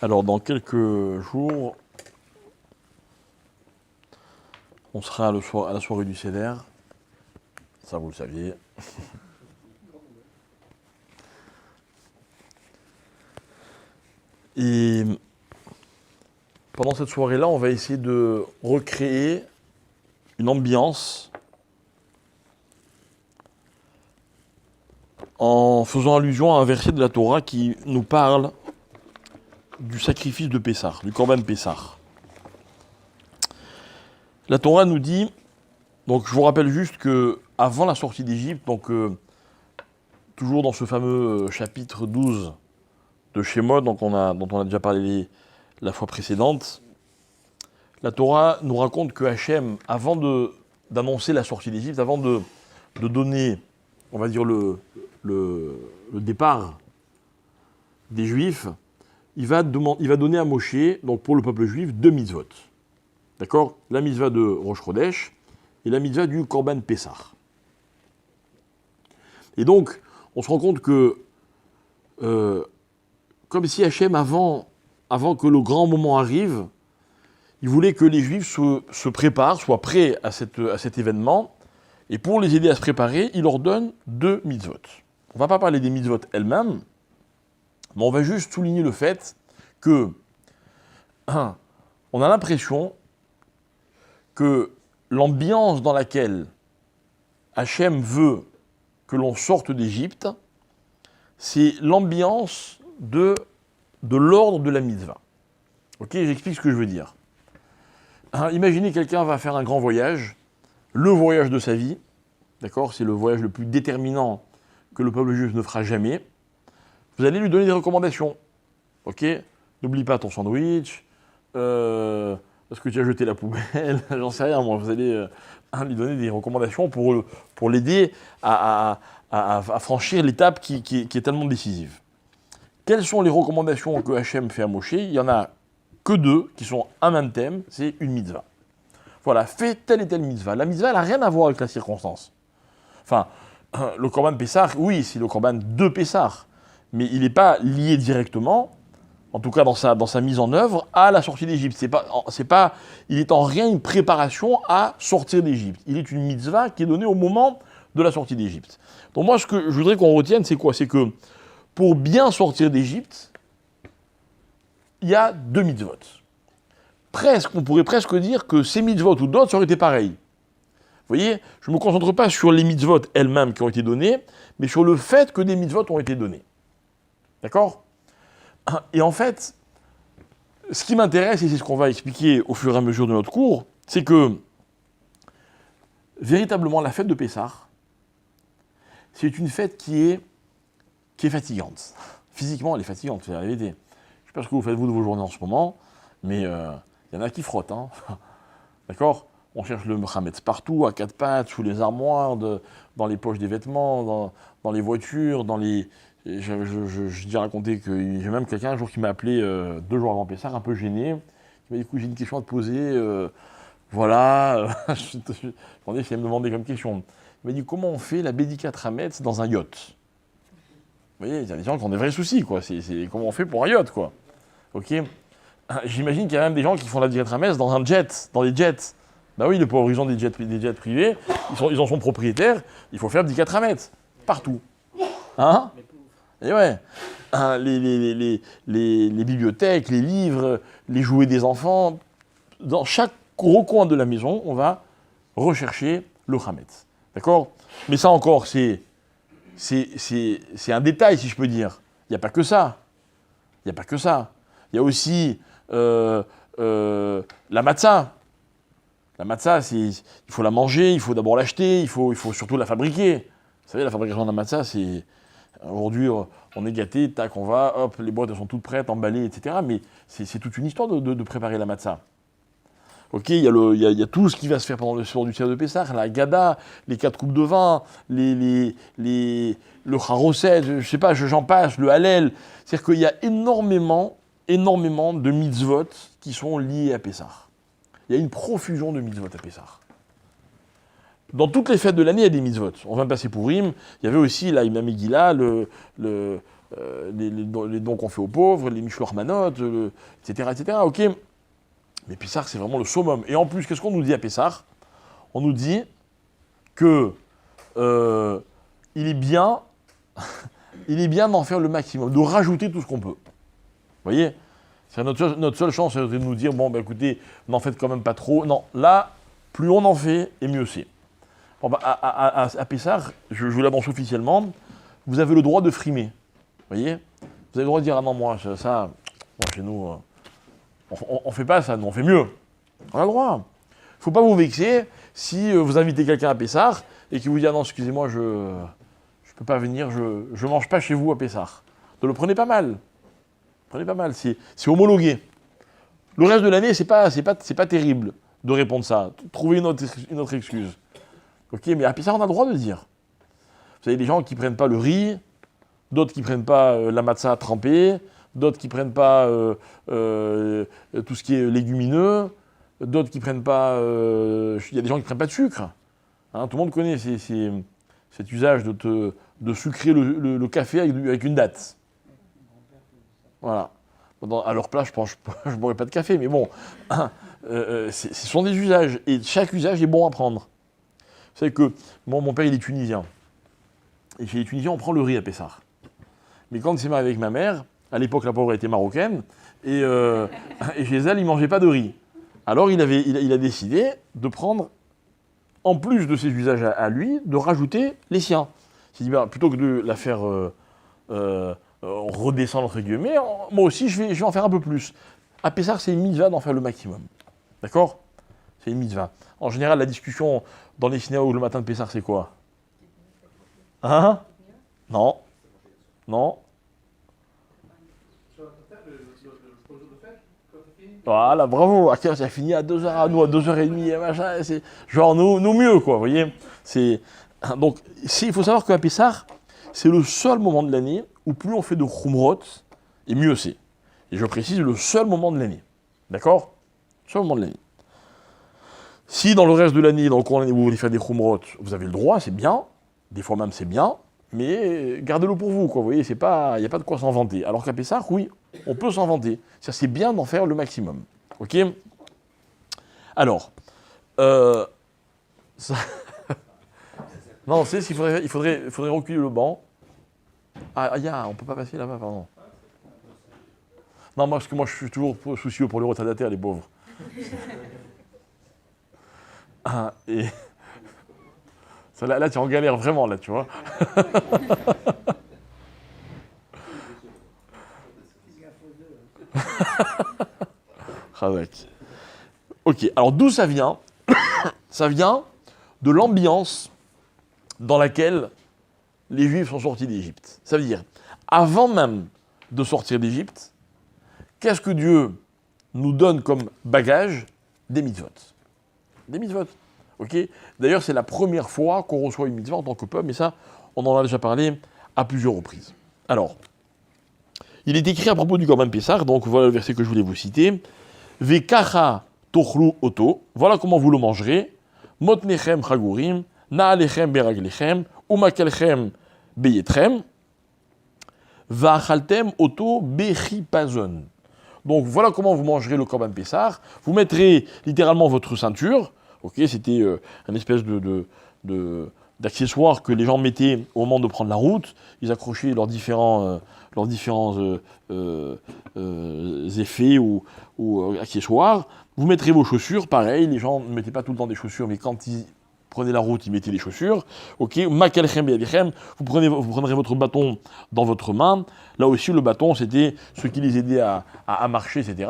Alors, dans quelques jours, on sera à la soirée du Seder. Ça, vous le saviez. Et pendant cette soirée-là, on va essayer de recréer une ambiance en faisant allusion à un verset de la Torah qui nous parle du sacrifice de Pessah, du Korban Pessah. La Torah nous dit, donc je vous rappelle juste que avant la sortie d'Égypte, donc toujours dans ce fameux chapitre 12 de Shemot, dont on a déjà parlé la fois précédente, la Torah nous raconte que Hachem, avant d'annoncer la sortie d'Égypte, avant de donner, on va dire, le départ des Juifs, il va donner à Moshe, donc pour le peuple juif, 2 mitzvot. D'accord ? La mitzvah de Rosh Chodesh et la mitzvah du Korban Pessah. Et donc, on se rend compte que, comme si Hachem, avant que le grand moment arrive, il voulait que les Juifs se préparent, soient prêts à cet événement, et pour les aider à se préparer, il leur donne 2 mitzvot. On ne va pas parler des mitzvot elles-mêmes, mais on va juste souligner le fait que, on a l'impression que l'ambiance dans laquelle Hachem veut que l'on sorte d'Égypte, c'est l'ambiance de l'ordre de la mitzvah. Ok, j'explique ce que je veux dire. Imaginez quelqu'un va faire un grand voyage, le voyage de sa vie, d'accord, c'est le voyage le plus déterminant que le peuple juif ne fera jamais. Vous allez lui donner des recommandations. Ok, n'oublie pas ton sandwich, est-ce que tu as jeté la poubelle, j'en sais rien, moi. Vous allez lui donner des recommandations pour l'aider à franchir l'étape qui est tellement décisive. Quelles sont les recommandations que Hachem fait à Moshe ? Il y en a que 2 qui sont un même thème, c'est une mitzvah. Voilà, fais telle et telle mitzvah. La mitzvah, elle n'a rien à voir avec la circonstance. Enfin, le Korban Pessah, oui, c'est le Korban de Pessah, mais il n'est pas lié directement, en tout cas dans sa mise en œuvre, à la sortie d'Égypte. Il est en rien une préparation à sortir d'Égypte. Il est une mitzvah qui est donnée au moment de la sortie d'Égypte. Donc moi, ce que je voudrais qu'on retienne, c'est quoi ? C'est que pour bien sortir d'Égypte, il y a 2 mitzvot. On pourrait presque dire que ces mitzvot ou d'autres, ça aurait été pareil. Vous voyez, je ne me concentre pas sur les mitzvot elles-mêmes qui ont été données, mais sur le fait que des mitzvot ont été données. D'accord ? Et en fait, ce qui m'intéresse, et c'est ce qu'on va expliquer au fur et à mesure de notre cours, c'est que, véritablement, la fête de Pessah, c'est une fête qui est fatigante. Physiquement, elle est fatigante, c'est la vérité. Je ne sais pas ce que vous faites, vous, de vos journées en ce moment, mais il y en a qui frottent. Hein. D'accord ? On cherche le Hametz partout, à 4 pattes, sous les armoires, dans les poches des vêtements, dans les voitures, dans les... J'ai déjà raconté que j'ai même quelqu'un un jour qui m'a appelé 2 jours avant Pessah, un peu gêné. Il m'a dit, écoute, j'ai une question à te poser. Voilà. Je me demandais s'il allait me demander comme question. Il m'a dit, comment on fait la Bédikat Hametz dans un yacht ? Vous voyez, il y a des gens qui ont des vrais soucis, quoi. C'est comment on fait pour un yacht, quoi. Ok ? J'imagine qu'il y a même des gens qui font la Bédikat Hametz dans un jet, dans les jets. Ben oui, les pauvres, ils ont des jets privés, ils en sont propriétaires, il faut faire Bédikat Hametz. Partout. Hein ? Et ouais, les bibliothèques, les livres, les jouets des enfants, dans chaque recoin de la maison, on va rechercher le Hametz. D'accord ? Mais ça encore, c'est un détail, si je peux dire. Il n'y a pas que ça. Il y a aussi la matzah. La matzah, il faut la manger, il faut d'abord l'acheter, il faut surtout la fabriquer. Vous savez, la fabrication de la matzah, c'est... Aujourd'hui, on est gâté, tac, on va, hop, les boîtes elles sont toutes prêtes, emballées, etc. Mais c'est toute une histoire de préparer la matzah. Ok, il y a tout ce qui va se faire pendant le soir du Seder de Pessah, la Gada, les 4 coupes de vin, le Charoset, je sais pas, j'en passe, le Hallel. C'est-à-dire qu'il y a énormément de mitzvot qui sont liés à Pessah. Il y a une profusion de mitzvot à Pessah. Dans toutes les fêtes de l'année, il y a des mitzvot. On vient de passer Pourim, il y avait aussi la Megillah, les dons qu'on fait aux pauvres, les Mishloach Manot, etc., etc., ok. Mais Pessah, c'est vraiment le summum. Et en plus, qu'est-ce qu'on nous dit à Pessah? On nous dit que il est bien d'en faire le maximum, de rajouter tout ce qu'on peut. Vous voyez? C'est notre seule chance, c'est de nous dire, bon, ben écoutez, n'en faites quand même pas trop. Non, là, plus on en fait, et mieux c'est. Bon, ben, à Pessah, je vous l'annonce officiellement, vous avez le droit de frimer. Vous voyez? Vous avez le droit de dire, ah non, moi, chez nous, on fait pas ça, nous, on fait mieux. On a le droit. Il ne faut pas vous vexer si vous invitez quelqu'un à Pessah et qu'il vous dit, ah non, excusez-moi, je ne peux pas venir, je ne mange pas chez vous à Pessah. Ne le prenez pas mal. Prenez pas mal, c'est homologué. Le reste de l'année, c'est pas terrible de répondre ça. Trouvez une autre excuse. Ok, mais à Pessah, on a le droit de dire. Vous avez des gens qui ne prennent pas le riz, d'autres qui ne prennent pas la matzah trempée, d'autres qui ne prennent pas tout ce qui est légumineux, d'autres qui ne prennent pas... Il y a des gens qui ne prennent pas de sucre. Hein, tout le monde connaît cet usage de sucrer le café avec une date. Voilà. À leur place, je ne boirais pas de café, mais bon, ce sont des usages, et chaque usage est bon à prendre. Vous savez que mon père, il est tunisien. Et chez les Tunisiens, on prend le riz à Pessah. Mais quand il s'est marié avec ma mère, à l'époque, la pauvre était marocaine, et chez elle, il ne mangeait pas de riz. Alors, il a décidé de prendre, en plus de ses usages à lui, de rajouter les siens. Il s'est dit, plutôt que de la faire redescendre, entre guillemets, moi aussi, je vais en faire un peu plus. À Pessah, c'est une mitzvah d'en faire le maximum. D'accord? C'est une mitzvah. En général, la discussion dans les synagogues le matin de Pessah, c'est quoi? Hein? Non. Non. Voilà, bravo. À quelle heure ça finit? À 2h, à nous, à 2h30, machin. C'est genre nous mieux, quoi, vous voyez? Donc, il faut savoir qu'à Pessah, c'est le seul moment de l'année où plus on fait de khumrot, et mieux c'est. Et je précise, le seul moment de l'année. D'accord? Le seul moment de l'année. Si dans le reste de l'année, dans le cours de l'année, vous voulez faire des khumrot, vous avez le droit, c'est bien. Des fois même, c'est bien. Mais gardez-le pour vous, quoi. Vous voyez, il n'y a pas de quoi s'en vanter. Alors qu'à Pessah, oui, on peut s'en vanter. C'est bien d'en faire le maximum. Ok? Alors, non, c'est qu'il faudrait reculer le banc. Ah, on ne peut pas passer là-bas, pardon. Non, parce que moi, je suis toujours soucieux pour les retardataires, les pauvres. Et... Là, tu es en galère vraiment, là, tu vois. Ok, alors d'où ça vient? Ça vient de l'ambiance dans laquelle les Juifs sont sortis d'Égypte. Ça veut dire, avant même de sortir d'Égypte, qu'est-ce que Dieu nous donne comme bagage? Des mitzvot. Des mitzvot. Okay. D'ailleurs, c'est la première fois qu'on reçoit une mitzvah en tant que peuple, mais ça, on en a déjà parlé à plusieurs reprises. Alors, il est écrit à propos du Korban Pessah, donc voilà le verset que je voulais vous citer. Vekacha tochlu oto, voilà comment vous le mangerez. Motnechem chagurim, naalechem beraglechem, umakelchem beyetrem, vachaltem oto bechipazon. Donc voilà comment vous mangerez le Korban Pessah. Vous mettrez littéralement votre ceinture. Ok, c'était un espèce d'accessoire que les gens mettaient au moment de prendre la route. Ils accrochaient leurs différents effets ou accessoires. Vous mettrez vos chaussures, pareil, les gens ne mettaient pas tout le temps des chaussures, mais quand ils prenaient la route, ils mettaient les chaussures. Ok, makalchem be'adichem, vous prendrez votre bâton dans votre main. Là aussi, le bâton, c'était ce qui les aidait à marcher, etc.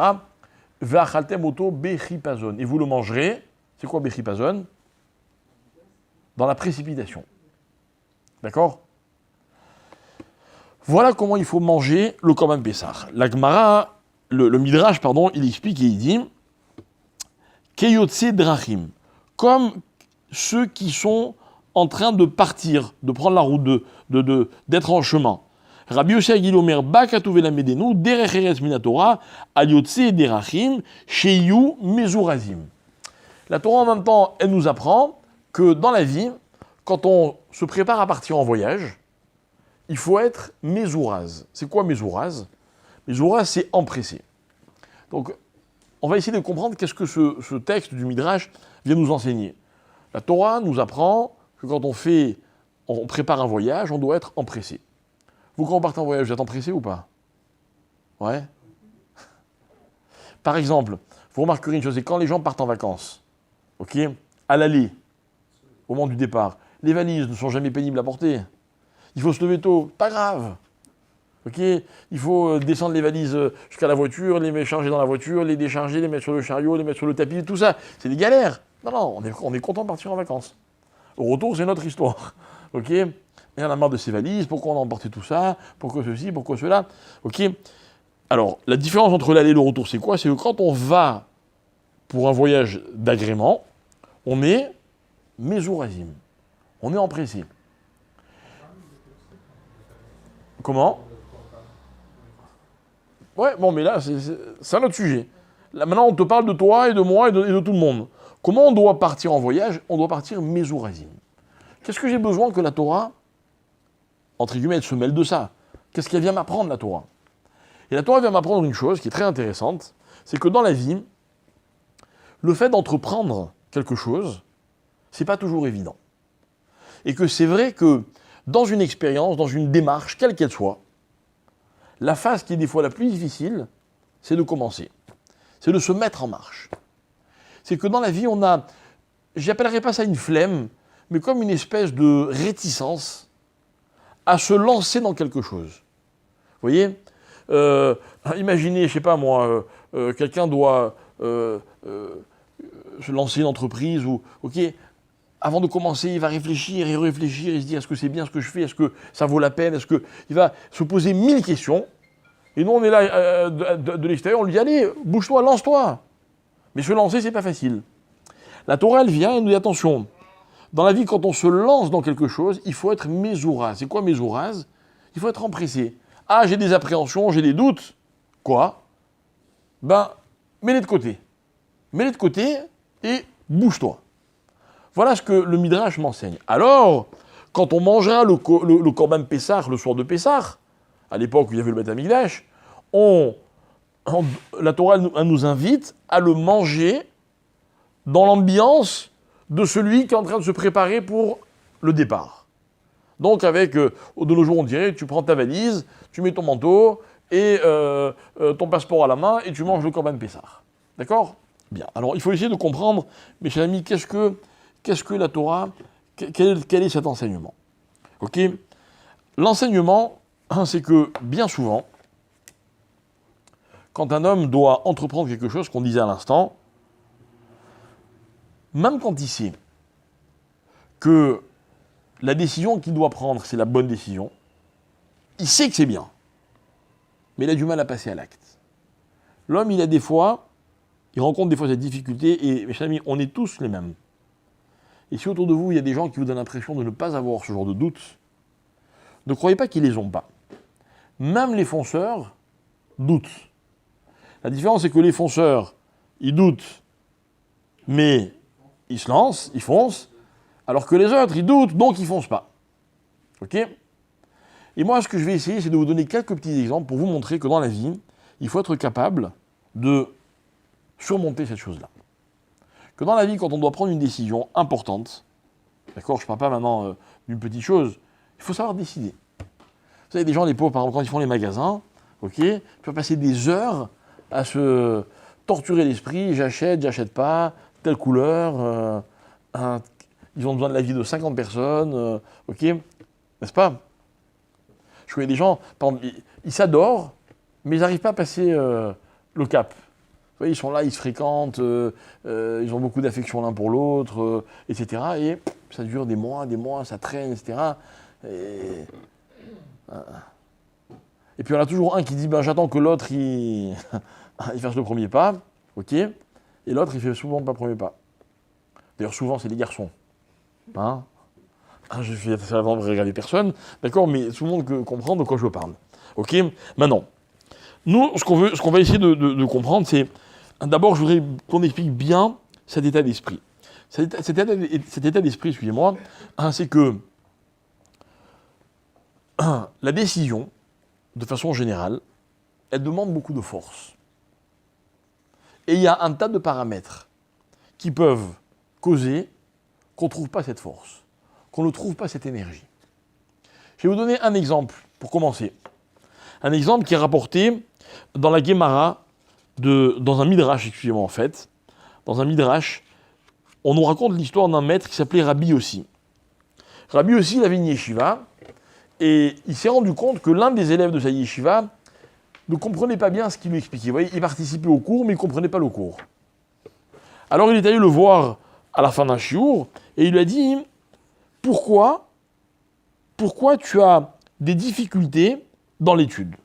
Ve'achaltem oto bechipazon, et vous le mangerez. C'est quoi bechipazon? Dans la précipitation. D'accord? Voilà comment il faut manger le Korban Pessah. La Gemara, le Midrash, pardon, il explique et il dit Keyotse drachim, comme ceux qui sont en train de partir, de prendre la route, d'être en chemin. Rabbi Yossi Agilomer Bakatouve la Medenu, Derech Eretz Minatora, Aliotse Derachim, Sheyu Mezurazim. La Torah, en même temps, elle nous apprend que dans la vie, quand on se prépare à partir en voyage, il faut être mesouraz. C'est quoi mesouraz? Mesouraz, c'est empressé. Donc, on va essayer de comprendre qu'est-ce que ce texte du Midrash vient nous enseigner. La Torah nous apprend que quand on prépare un voyage, on doit être empressé. Vous, quand vous partez en voyage, vous êtes empressé ou pas? Ouais. Par exemple, vous remarquerez une chose, c'est quand les gens partent en vacances, ok, à l'aller, au moment du départ, les valises ne sont jamais pénibles à porter. Il faut se lever tôt, pas grave. Ok, il faut descendre les valises jusqu'à la voiture, les charger dans la voiture, les décharger, les mettre sur le chariot, les mettre sur le tapis, tout ça. C'est des galères. Non, on est content de partir en vacances. Au retour, c'est notre histoire. Ok, et on a marre de ces valises, pourquoi on a emporté tout ça, pourquoi ceci, pourquoi cela. Ok, alors la différence entre l'aller et le retour, c'est quoi? C'est que quand on va pour un voyage d'agrément, on est mesourazim, on est empressé. Comment? Ouais, bon, mais là, c'est un autre sujet. Là, maintenant, on te parle de toi et de moi et de tout le monde. Comment on doit partir en voyage? On doit partir mesourazim. Qu'est-ce que j'ai besoin que la Torah, entre guillemets, elle se mêle de ça? Qu'est-ce qu'elle vient m'apprendre, la Torah? Et la Torah vient m'apprendre une chose qui est très intéressante, c'est que dans la vie, le fait d'entreprendre quelque chose, c'est pas toujours évident. Et que c'est vrai que dans une expérience, dans une démarche, quelle qu'elle soit, la phase qui est des fois la plus difficile, c'est de commencer. C'est de se mettre en marche. C'est que dans la vie, on a, j'appellerais pas ça une flemme, mais comme une espèce de réticence à se lancer dans quelque chose. Vous voyez, imaginez, je sais pas moi, quelqu'un doit se lancer une entreprise ou, ok, avant de commencer, il va réfléchir et réfléchir et se dire est-ce que c'est bien ce que je fais, est-ce que ça vaut la peine, est-ce que il va se poser 1000 questions. Et nous, on est là de l'extérieur, on lui dit allez, bouge-toi, lance-toi. Mais se lancer, c'est pas facile. La Torah, elle vient et nous dit attention. Dans la vie, quand on se lance dans quelque chose, il faut être mesouraz. C'est quoi mesouraz? Il faut être empressé. Ah, j'ai des appréhensions, j'ai des doutes. Quoi? Ben, mets-les de côté. Mets-les de côté et bouge-toi. Voilà ce que le Midrash m'enseigne. Alors, quand on mangera le Korban Pessah le soir de Pessah, à l'époque où il y avait le Beth Amikdash, la Torah elle nous invite à le manger dans l'ambiance de celui qui est en train de se préparer pour le départ. Donc avec, de nos jours on dirait, tu prends ta valise, tu mets ton manteau et ton passeport à la main et tu manges le Korban Pessah. D'accord? Bien. Alors il faut essayer de comprendre, mes chers amis, qu'est-ce que la Torah, quel est cet enseignement? Ok? L'enseignement, c'est que bien souvent, quand un homme doit entreprendre quelque chose, qu'on disait à l'instant, même quand il sait que la décision qu'il doit prendre, c'est la bonne décision, il sait que c'est bien, mais il a du mal à passer à l'acte. L'homme, il rencontre des fois cette difficulté, et mes chers amis, on est tous les mêmes. Et si autour de vous, il y a des gens qui vous donnent l'impression de ne pas avoir ce genre de doute, ne croyez pas qu'ils ne les ont pas. Même les fonceurs doutent. La différence, c'est que les fonceurs, ils doutent, mais ils se lancent, ils foncent, alors que les autres, ils doutent, donc ils ne foncent pas. Ok? Et moi, ce que je vais essayer, c'est de vous donner quelques petits exemples pour vous montrer que dans la vie, il faut être capable de surmonter cette chose-là. Que dans la vie, quand on doit prendre une décision importante, d'accord, je ne parle pas maintenant d'une petite chose, il faut savoir décider. Vous savez, des gens, les pauvres, par exemple, quand ils font les magasins, ok, ils peuvent passer des heures à se torturer l'esprit, j'achète pas, telle couleur, ils ont besoin de l'avis de 50 personnes, ok, n'est-ce pas? Je connais des gens, par exemple, ils s'adorent, mais ils n'arrivent pas à passer le cap. Vous voyez, ils sont là, ils se fréquentent, ils ont beaucoup d'affection l'un pour l'autre, etc. Et ça dure des mois, ça traîne, etc. Et puis il y en a toujours un qui dit, ben, j'attends que l'autre, il fasse le premier pas, ok, et l'autre, il fait souvent pas le premier pas. D'ailleurs, souvent, c'est les garçons. Hein, je fais ça avant de regarder personne, d'accord, mais tout le monde comprend de quoi je parle. Ok, maintenant, nous, ce qu'on va essayer de comprendre, c'est, d'abord, je voudrais qu'on explique bien cet état d'esprit. Cet état d'esprit, excusez-moi, hein, c'est que la décision, de façon générale, elle demande beaucoup de force. Et il y a un tas de paramètres qui peuvent causer qu'on ne trouve pas cette force, qu'on ne trouve pas cette énergie. Je vais vous donner un exemple pour commencer. Un exemple qui est rapporté dans la Guémara, dans un midrash, excusez-moi en fait. Dans un midrash, on nous raconte l'histoire d'un maître qui s'appelait Rabbi Yossi. Rabbi Yossi, il avait une yeshiva, et il s'est rendu compte que l'un des élèves de sa yeshiva ne comprenait pas bien ce qu'il lui expliquait. Vous voyez, il participait au cours, mais il ne comprenait pas le cours. Alors il est allé le voir à la fin d'un shiur, et il lui a dit « Pourquoi tu as des difficultés dans l'étude ?»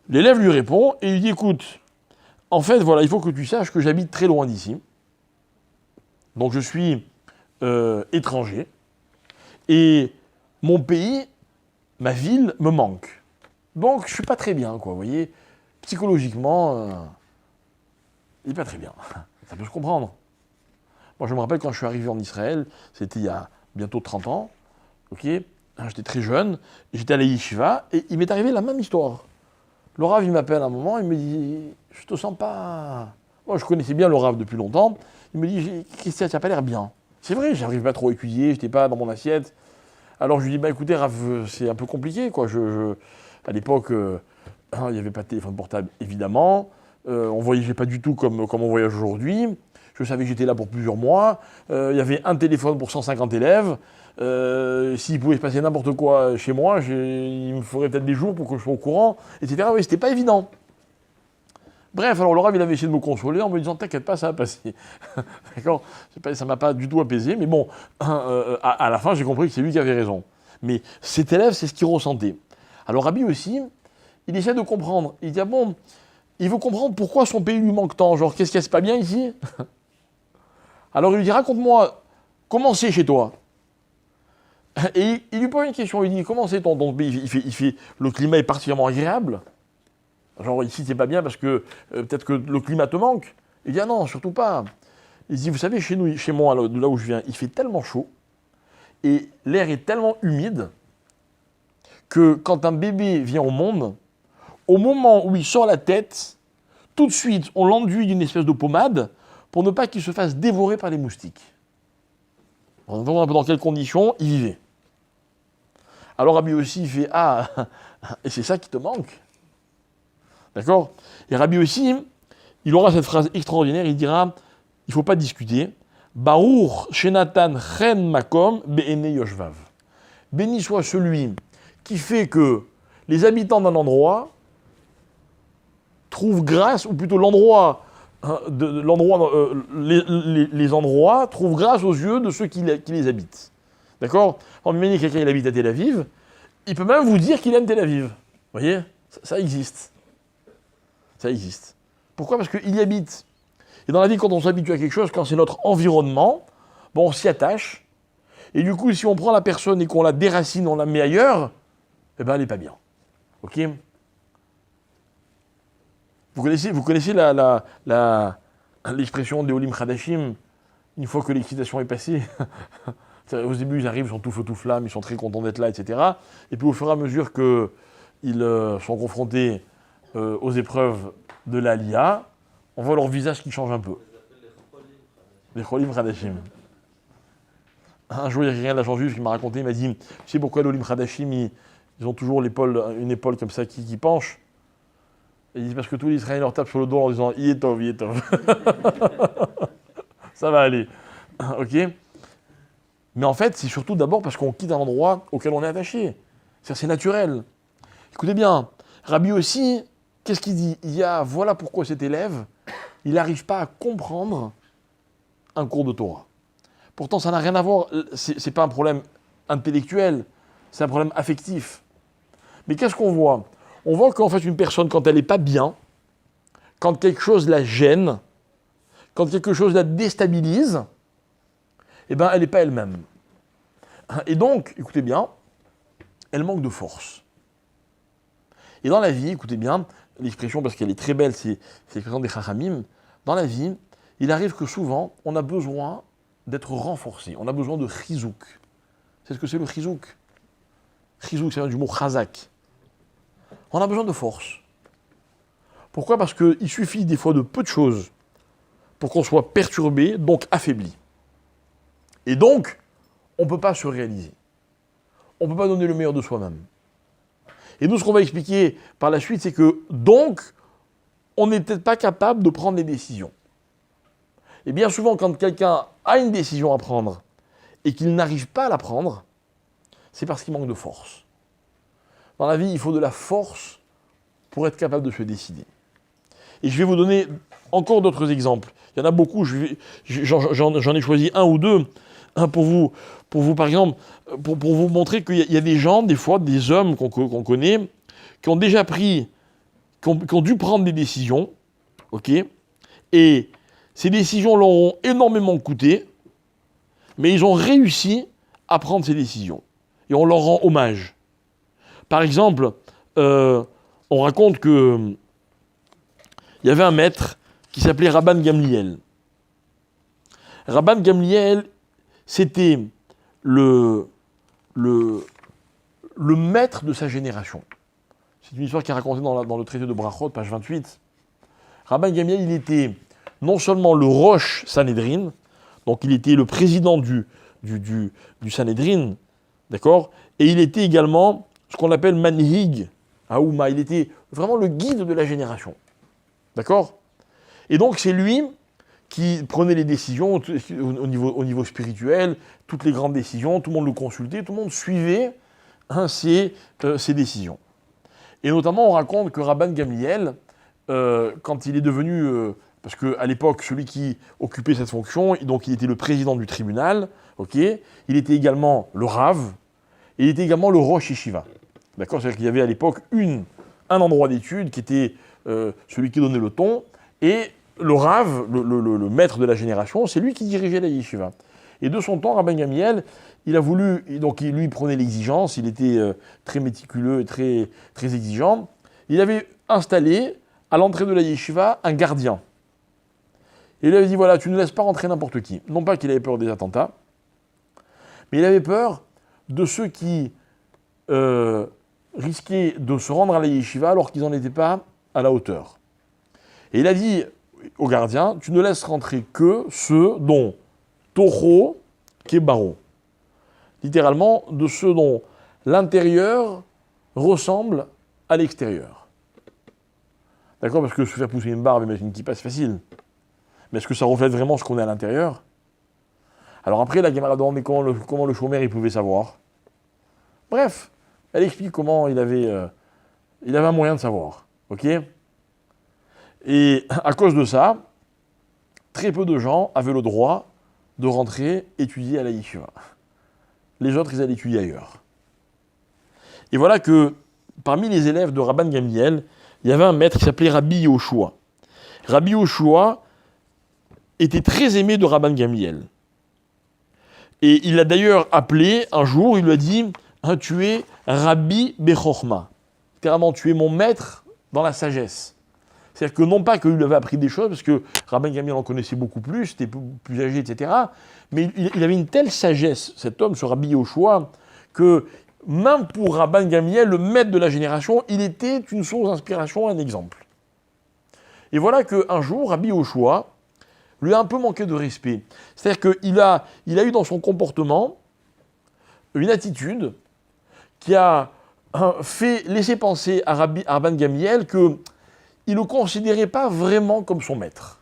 L'élève lui répond, et il lui dit « Écoute, en fait, voilà, il faut que tu saches que j'habite très loin d'ici. Donc je suis étranger, et mon pays, ma ville, me manque. Donc je ne suis pas très bien, quoi, vous voyez. Psychologiquement, il n'est pas très bien. Ça peut se comprendre. Moi, je me rappelle quand je suis arrivé en Israël, c'était il y a bientôt 30 ans, ok, j'étais très jeune, j'étais à la yeshiva, et il m'est arrivé la même histoire. Le Rav, il m'appelle à un moment, il me dit « Je te sens pas... » Moi, je connaissais bien le Rav depuis longtemps. Il me dit « Christian, tu n'as pas l'air bien. » C'est vrai, j'arrivais pas trop à étudier, je n'étais pas dans mon assiette. Alors je lui dis « Bah écoutez, Rav, c'est un peu compliqué, quoi. À l'époque, il n'y avait pas de téléphone portable, évidemment. On ne voyageait pas du tout comme on voyage aujourd'hui. Je savais que j'étais là pour plusieurs mois. Il y avait un téléphone pour 150 élèves. S'il pouvait se passer n'importe quoi chez moi, il me faudrait peut-être des jours pour que je sois au courant, etc. Oui, c'était pas évident. Bref, alors le Rav, il avait essayé de me consoler en me disant « T'inquiète pas, ça va passer. » D'accord ? Ça m'a pas du tout apaisé, mais bon, à la fin, j'ai compris que c'est lui qui avait raison. Mais cet élève, c'est ce qu'il ressentait. Alors Rabbi aussi, il essaie de comprendre. Il dit « Ah bon, il veut comprendre pourquoi son pays lui manque tant. Genre, qu'est-ce qui se passe pas bien ici ?» Alors il lui dit « Raconte-moi, comment c'est chez toi ?» Et il lui pose une question, il dit « Comment c'est ton pays ? Le climat est particulièrement agréable. Genre ici c'est pas bien parce que peut-être que le climat te manque. » Il dit « Ah non, surtout pas. » Il dit « Vous savez, chez moi, de là où je viens, il fait tellement chaud et l'air est tellement humide que quand un bébé vient au monde, au moment où il sort la tête, tout de suite on l'enduit d'une espèce de pommade pour ne pas qu'il se fasse dévorer par les moustiques. » On va voir un peu dans quelles conditions il vivait. Alors Rabbi aussi, il fait « Ah, et c'est ça qui te manque ?» D'accord ? Et Rabbi aussi, il aura cette phrase extraordinaire, il dira « Il ne faut pas discuter. Baruch shenatan chen makom be'ene yoshvav. » Béni soit celui qui fait que les habitants d'un endroit trouvent grâce, ou plutôt l'endroit, les endroits trouvent grâce aux yeux de ceux qui les habitent. D'accord ? En imaginez quelqu'un, il habite à Tel Aviv, il peut même vous dire qu'il aime Tel Aviv. Vous voyez ? Ça existe. Ça existe. Pourquoi ? Parce qu'il y habite. Et dans la vie, quand on s'habitue à quelque chose, quand c'est notre environnement, bon, on s'y attache. Et du coup, si on prend la personne et qu'on la déracine, on la met ailleurs, eh ben, elle n'est pas bien. Ok ? Vous connaissez l'expression des Olim Chadashim, une fois que l'excitation est passée. Au début, ils arrivent, ils sont tout feu, tout flamme, ils sont très contents d'être là, etc. Et puis au fur et à mesure qu'ils sont confrontés aux épreuves de l'Aliyah, on voit leur visage qui change un peu. Les Cholim Chadashim. Un jour, il y a quelqu'un de la Chambre juive qui m'a raconté, il m'a dit « Tu sais pourquoi les Olim Chadashim, ils ont toujours une épaule comme ça qui penche ?» Et il dit « Parce que tous les Israéliens leur tapent sur le dos en disant « Il est tov, il est tov. » Ça va aller. Ok ? Mais en fait, c'est surtout d'abord parce qu'on quitte un endroit auquel on est attaché. C'est naturel. Écoutez bien, Rabbi aussi, qu'est-ce qu'il dit ? Voilà pourquoi cet élève, il n'arrive pas à comprendre un cours de Torah. Pourtant, ça n'a rien à voir, c'est pas un problème intellectuel, c'est un problème affectif. Mais qu'est-ce qu'on voit ? On voit qu'en fait, une personne, quand elle n'est pas bien, quand quelque chose la gêne, quand quelque chose la déstabilise, eh ben, elle n'est pas elle-même. Et donc, écoutez bien, elle manque de force. Et dans la vie, écoutez bien, l'expression, parce qu'elle est très belle, c'est l'expression des Chachamim, dans la vie, il arrive que souvent, on a besoin d'être renforcé, on a besoin de chizouk. C'est ce que c'est le chizouk. Chizouk, ça vient du mot chazak. On a besoin de force. Pourquoi? Parce qu'il suffit des fois de peu de choses pour qu'on soit perturbé, donc affaibli. Et donc, on ne peut pas se réaliser. On ne peut pas donner le meilleur de soi-même. Et nous, ce qu'on va expliquer par la suite, c'est que, donc, on n'est peut-être pas capable de prendre les décisions. Et bien souvent, quand quelqu'un a une décision à prendre et qu'il n'arrive pas à la prendre, c'est parce qu'il manque de force. Dans la vie, il faut de la force pour être capable de se décider. Et je vais vous donner encore d'autres exemples. Il y en a beaucoup, j'en ai choisi un ou deux pour vous par exemple, pour vous montrer qu'il y a des gens, des fois, des hommes qu'on connaît, qui ont déjà pris, qui ont dû prendre des décisions, ok, et ces décisions leur ont énormément coûté, mais ils ont réussi à prendre ces décisions. Et on leur rend hommage. Par exemple, on raconte que il y avait un maître qui s'appelait Rabban Gamliel. Rabban Gamliel, c'était le maître de sa génération. C'est une histoire qui est racontée dans le traité de Brachot, page 28. Rabban Gamliel, il était non seulement le Rosh Sanhedrin, donc il était le président du Sanhedrin, d'accord, et il était également ce qu'on appelle Manhig Haouma, il était vraiment le guide de la génération. D'accord? Et donc c'est lui qui prenait les décisions au niveau spirituel, toutes les grandes décisions, tout le monde le consultait, tout le monde suivait ces décisions. Et notamment on raconte que Rabban Gamliel, quand il est devenu, parce qu'à l'époque celui qui occupait cette fonction, donc il était le président du tribunal, ok, il était également le Rav, et il était également le Rosh Yeshiva. D'accord? C'est-à-dire qu'il y avait à l'époque un endroit d'étude qui était celui qui donnait le ton, et le Rav, le maître de la génération, c'est lui qui dirigeait la yeshiva. Et de son temps, Rabban Gamliel, il a voulu, donc lui il prenait l'exigence, il était très méticuleux et très, très exigeant. Il avait installé à l'entrée de la yeshiva un gardien. Et il avait dit, voilà, tu ne laisses pas rentrer n'importe qui. Non pas qu'il avait peur des attentats, mais il avait peur de ceux qui risquaient de se rendre à la yeshiva alors qu'ils n'en étaient pas à la hauteur. Et il a dit au gardien, tu ne laisses rentrer que ceux dont Toho Kebaro. Littéralement, de ceux dont l'intérieur ressemble à l'extérieur. D'accord? Parce que se faire pousser une barbe et mettre une kippa, c'est facile. Mais est-ce que ça reflète vraiment ce qu'on est à l'intérieur? Alors après, la Gemara demande comment le chômeur il pouvait savoir. Bref, elle explique comment il avait un moyen de savoir. Ok? Et à cause de ça, très peu de gens avaient le droit de rentrer étudier à la yeshiva. Les autres, ils allaient étudier ailleurs. Et voilà que parmi les élèves de Rabban Gamliel, il y avait un maître qui s'appelait Rabbi Yoshua. Rabbi Yoshua était très aimé de Rabban Gamliel. Et il l'a d'ailleurs appelé un jour, il lui a dit « Tu es Rabbi Bechorma ». Littéralement, tu es mon maître dans la sagesse. C'est-à-dire que non pas qu'il lui avait appris des choses, parce que Rabban Gamliel en connaissait beaucoup plus, était plus âgé, etc. Mais il avait une telle sagesse, cet homme, ce Rabbi Yoshua, que même pour Rabban Gamliel, le maître de la génération, il était une source d'inspiration, un exemple. Et voilà qu'un jour, Rabbi Yoshua lui a un peu manqué de respect. C'est-à-dire qu'il a eu dans son comportement une attitude qui a fait laisser penser à Rabban Gamliel que il ne le considérait pas vraiment comme son maître.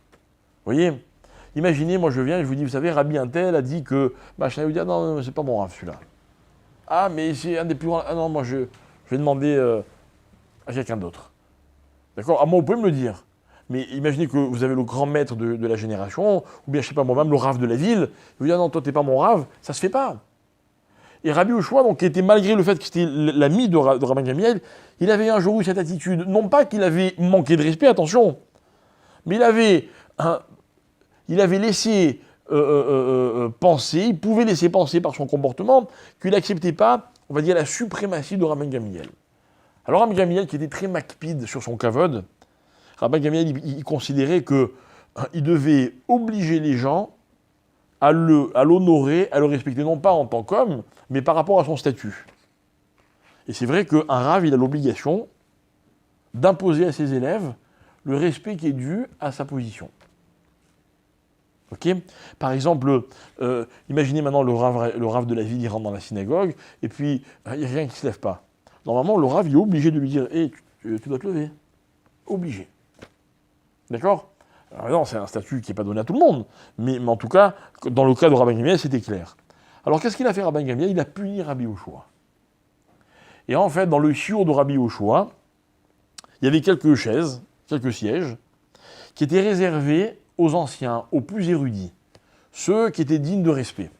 Vous voyez? Imaginez, moi je viens et je vous dis, vous savez, Rabbi Intel a dit que... Machin, vous dit, ah non, c'est pas mon Rav celui-là. Ah, mais c'est un des plus grands... Ah non, moi je vais demander à quelqu'un d'autre. D'accord? Ah, moi, vous pouvez me le dire. Mais imaginez que vous avez le grand maître de la génération, ou bien, je sais pas moi-même, le Rav de la ville. Vous dites, ah non, toi, t'es pas mon Rav. Ça se fait pas. Et Rabbi Yoshua, donc, qui était, malgré le fait que c'était l'ami de Rabban Gamliel, il avait un jour eu cette attitude. Non pas qu'il avait manqué de respect, attention, mais il avait laissé penser, il pouvait laisser penser par son comportement qu'il n'acceptait pas, on va dire, la suprématie de Rabban Gamliel. Alors Rabban Gamliel, qui était très makpid sur son kavod, Rabban Gamliel, il considérait qu'il devait obliger les gens à l'honorer, à le respecter, non pas en tant qu'homme, mais par rapport à son statut. Et c'est vrai qu'un Rav, il a l'obligation d'imposer à ses élèves le respect qui est dû à sa position. Okay. Par exemple, imaginez maintenant le Rav de la ville, il rentre dans la synagogue, et puis il n'y a rien qui ne se lève pas. Normalement, le Rav, il est obligé de lui dire hey, tu dois te lever. Obligé. D'accord? Alors non, c'est un statut qui n'est pas donné à tout le monde, mais en tout cas, dans le cas de Rabban Gamliel, c'était clair. Alors qu'est-ce qu'il a fait Rabban Gamliel? Il a puni Rabbi Yoshua. Et en fait, dans le shiur de Rabbi Yoshua, il y avait quelques chaises, quelques sièges, qui étaient réservés aux anciens, aux plus érudits, ceux qui étaient dignes de respect.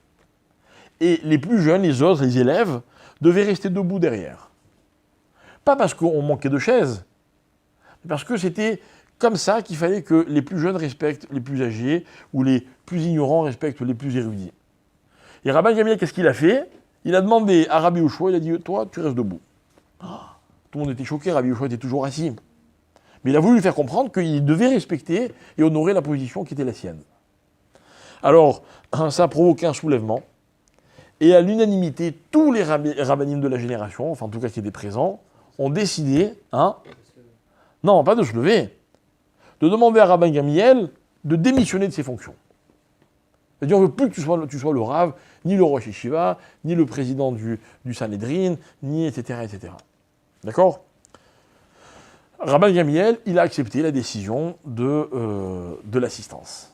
Et les plus jeunes, les autres, les élèves, devaient rester debout derrière. Pas parce qu'on manquait de chaises, mais parce que c'était comme ça qu'il fallait que les plus jeunes respectent les plus âgés, ou les plus ignorants respectent les plus érudits. Et Rabban Gamliel, qu'est-ce qu'il a fait? Il a demandé à Rabbi Yoshua, il a dit « Toi, tu restes debout. » Tout le monde était choqué, Rabbi Yoshua était toujours assis. Mais il a voulu lui faire comprendre qu'il devait respecter et honorer la position qui était la sienne. Alors, ça a provoqué un soulèvement. Et à l'unanimité, tous les rabbinim de la génération, enfin en tout cas qui étaient présents, ont décidé, non, pas de se lever, de demander à Rabban Gamliel de démissionner de ses fonctions. C'est-à-dire, on ne veut plus que tu sois le Rav, ni le Rosh Yeshiva, ni le président du Sanhedrin, ni etc. etc. D'accord? Rabban Gamliel, il a accepté la décision de l'assistance.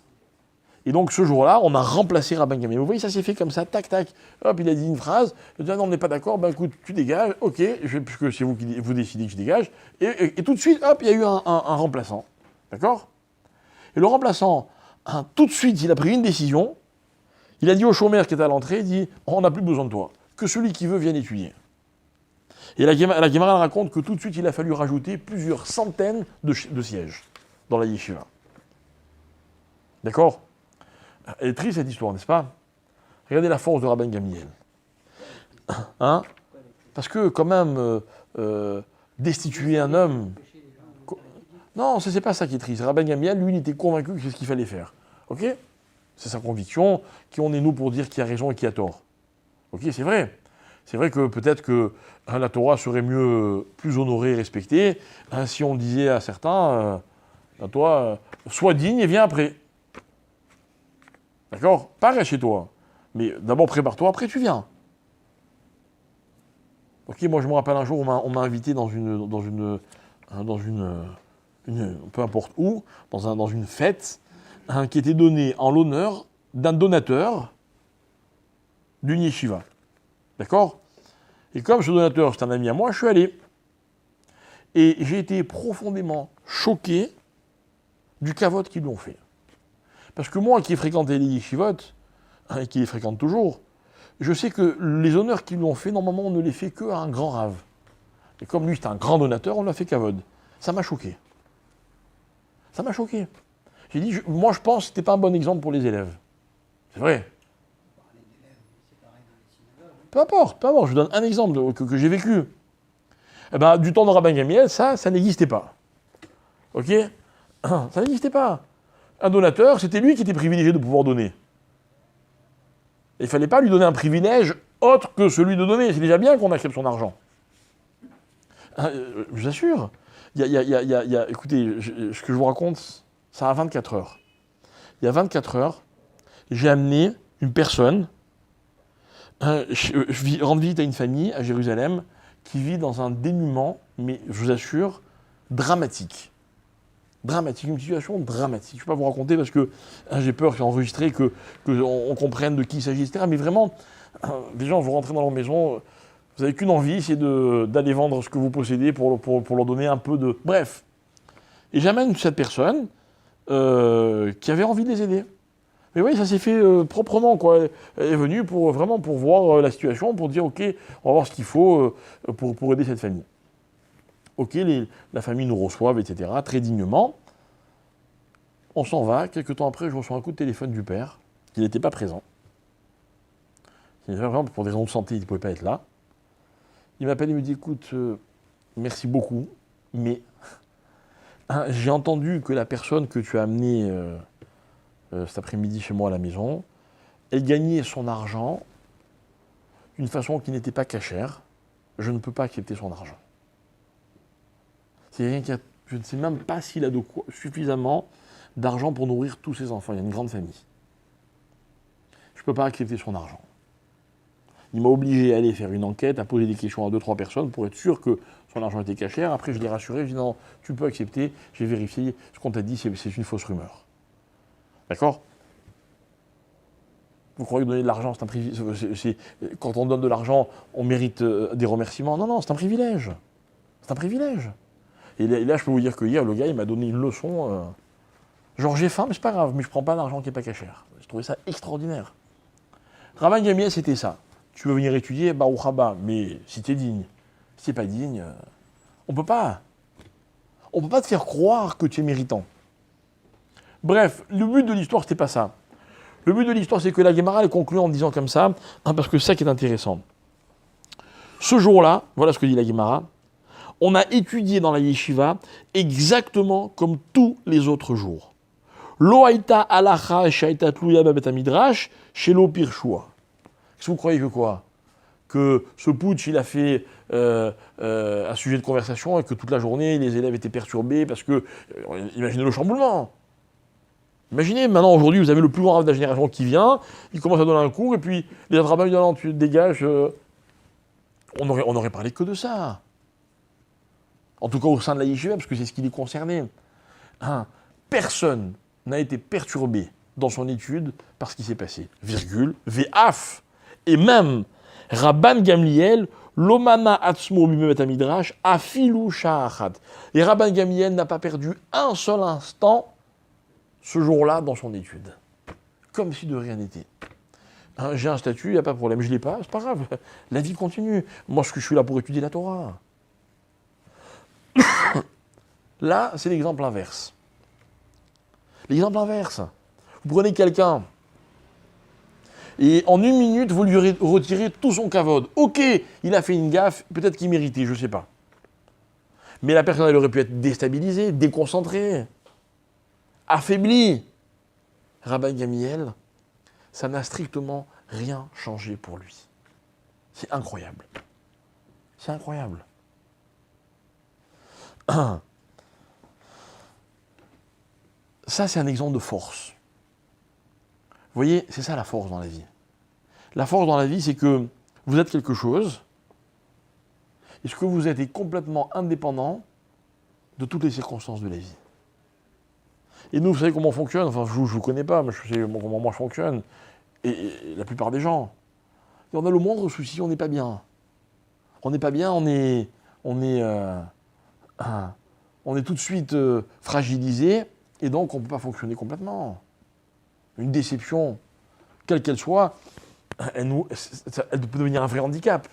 Et donc ce jour-là, on a remplacé Rabban Gamliel. Vous voyez, ça s'est fait comme ça, tac, tac. Hop, il a dit une phrase. Il a dit, non, on n'est pas d'accord, ben écoute, tu dégages, ok, puisque c'est vous qui vous décidez que je dégage. Et tout de suite, hop, il y a eu un remplaçant. D'accord? Et le remplaçant, tout de suite, il a pris une décision. Il a dit au chômeur qui était à l'entrée, il dit, on n'a plus besoin de toi. Que celui qui veut vienne étudier. Et la Gemara raconte que tout de suite, il a fallu rajouter plusieurs centaines de sièges dans la yeshiva. D'accord? Elle est triste cette histoire, n'est-ce pas? Regardez la force de Rabban Gamliel. Hein? Parce que quand même, destituer un homme... Non, c'est pas ça qui est triste. Rabban Gamliel, lui, il était convaincu que c'est ce qu'il fallait faire. Ok? C'est sa conviction. Qui on est nous pour dire qui a raison et qui a tort? Ok, c'est vrai. C'est vrai que peut-être que la Torah serait plus honorée et respectée si on disait à certains, toi, sois digne et viens après. D'accord? Pas reste chez toi. Mais d'abord prépare-toi, après tu viens. Ok, moi je me rappelle un jour, on m'a invité dans une peu importe où, dans une fête, qui était donnée en l'honneur d'un donateur d'une yeshiva. D'accord? Et comme ce donateur, c'est un ami à moi, je suis allé. Et j'ai été profondément choqué du kavod qu'ils lui ont fait. Parce que moi, qui ai fréquenté les yeshivot, et qui les fréquente toujours, je sais que les honneurs qu'ils lui ont fait, normalement, on ne les fait qu'à un grand rave. Et comme lui, c'est un grand donateur, on l'a fait kavod. Ça m'a choqué. Ça m'a choqué. J'ai dit, moi, je pense que ce n'était pas un bon exemple pour les élèves. C'est vrai. Peu importe, je vous donne un exemple que j'ai vécu. Eh ben, du temps de Rabban Gamliel, ça n'existait pas. Ok? Ça n'existait pas. Un donateur, c'était lui qui était privilégié de pouvoir donner. Il ne fallait pas lui donner un privilège autre que celui de donner. C'est déjà bien qu'on accepte son argent. Je vous assure. Écoutez, ce que je vous raconte, ça a 24 heures. Il y a 24 heures, j'ai amené une personne rendre visite à une famille à Jérusalem qui vit dans un dénuement, mais je vous assure, dramatique. Dramatique, une situation dramatique. Je ne vais pas vous raconter parce que j'ai peur qu'enregistrer, qu'on comprenne de qui il s'agit, etc. Mais vraiment, des gens, vous rentrez dans leur maison, vous n'avez qu'une envie, c'est d'aller vendre ce que vous possédez pour leur donner un peu de... Bref. Et j'amène cette personne qui avait envie de les aider. Mais oui, ça s'est fait proprement, quoi. Elle est venue pour voir la situation, pour dire, OK, on va voir ce qu'il faut pour aider cette famille. OK, la famille nous reçoit, etc., très dignement. On s'en va. Quelques temps après, je reçois un coup de téléphone du père, qui n'était pas présent. Pour des raisons de santé, il ne pouvait pas être là. Il m'appelle et me dit, écoute, merci beaucoup, mais j'ai entendu que la personne que tu as amenée cet après-midi chez moi à la maison, elle gagnait son argent d'une façon qui n'était pas cachère. je ne peux pas accepter son argent. C'est quelqu'un je ne sais même pas s'il a suffisamment d'argent pour nourrir tous ses enfants. Il y a une grande famille. Je ne peux pas accepter son argent. Il m'a obligé à aller faire une enquête, à poser des questions à 2-3 personnes pour être sûr que son argent était cachère. Après, je l'ai rassuré, je lui ai dit non, tu peux accepter, j'ai vérifié, ce qu'on t'a dit, c'est une fausse rumeur. D'accord ? Vous croyez que donner de l'argent, c'est un privilège. Quand on donne de l'argent, on mérite des remerciements. Non, non, c'est un privilège. C'est un privilège. Et là, je peux vous dire que hier, le gars, il m'a donné une leçon. Genre, j'ai faim, mais c'est pas grave, mais je prends pas d'argent qui n'est pas cachère. J'ai trouvé ça extraordinaire. Rabban Gamliel, c'était ça. Tu veux venir étudier, Baruch haba, mais si t'es digne. Si t'es pas digne, on peut pas. On peut pas te faire croire que tu es méritant. Bref, le but de l'histoire, c'était pas ça. Le but de l'histoire, c'est que la Gemara, elle conclut en disant comme ça, parce que c'est ça qui est intéressant. Ce jour-là, voilà ce que dit la Gemara, on a étudié dans la yeshiva exactement comme tous les autres jours. Lo haïta alacha shaita tluya babet midrash shelo pirshua. Est-ce que vous croyez que quoi ? Que ce putsch, il a fait un sujet de conversation et que toute la journée, les élèves étaient perturbés parce que, imaginez le chamboulement. Imaginez, maintenant, aujourd'hui, vous avez le plus grand rabbin de la génération qui vient, il commence à donner un cours, et puis les autres rabbins lui disent non, tu te dégages. On aurait parlé que de ça. En tout cas, au sein de la yeshiva, parce que c'est ce qui les concernait. Personne n'a été perturbé dans son étude par ce qui s'est passé. Virgule, ve'af. Et même, Rabban Gamliel, l'omana atzmo bimet midrash, afilu sha'achat. Et Rabban Gamliel n'a pas perdu un seul instant ce jour-là dans son étude. Comme si de rien n'était. J'ai un statut, il n'y a pas de problème, je ne l'ai pas, c'est pas grave. La vie continue. Moi, je suis là pour étudier la Torah. Là, c'est l'exemple inverse. L'exemple inverse. Vous prenez quelqu'un et en une minute, vous lui retirez tout son kavod. Ok, il a fait une gaffe, peut-être qu'il méritait, je ne sais pas. Mais la personne, elle aurait pu être déstabilisée, déconcentrée, affaiblie. Rabban Gamliel, ça n'a strictement rien changé pour lui. C'est incroyable. C'est incroyable. Ça, c'est un exemple de force. Vous voyez, c'est ça la force dans la vie. La force dans la vie, c'est que vous êtes quelque chose, et ce que vous êtes est complètement indépendant de toutes les circonstances de la vie. Et nous, vous savez comment on fonctionne, enfin, je ne vous connais pas, mais je sais comment moi je fonctionne, et la plupart des gens. Et on a le moindre souci, on n'est pas bien. On n'est pas bien, on est tout de suite fragilisé, et donc on ne peut pas fonctionner complètement. Une déception, quelle qu'elle soit, elle peut devenir un vrai handicap.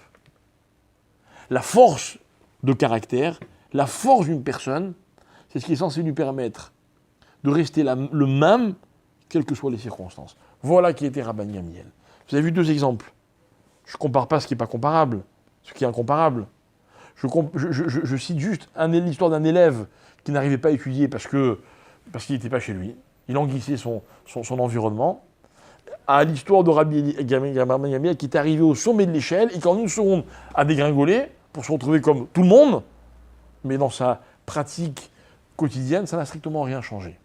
La force de caractère, la force d'une personne, c'est ce qui est censé lui permettre de rester le même, quelles que soient les circonstances. Voilà qui était Rabban Gamliel. Vous avez vu deux exemples. Je ne compare pas ce qui n'est pas comparable, ce qui est incomparable. Je cite juste l'histoire d'un élève qui n'arrivait pas à étudier parce qu'il n'était pas chez lui. Il enguissait son environnement. À l'histoire de Rabban Gamliel qui est arrivé au sommet de l'échelle et qui en une seconde a dégringolé pour se retrouver comme tout le monde, mais dans sa pratique quotidienne, ça n'a strictement rien changé.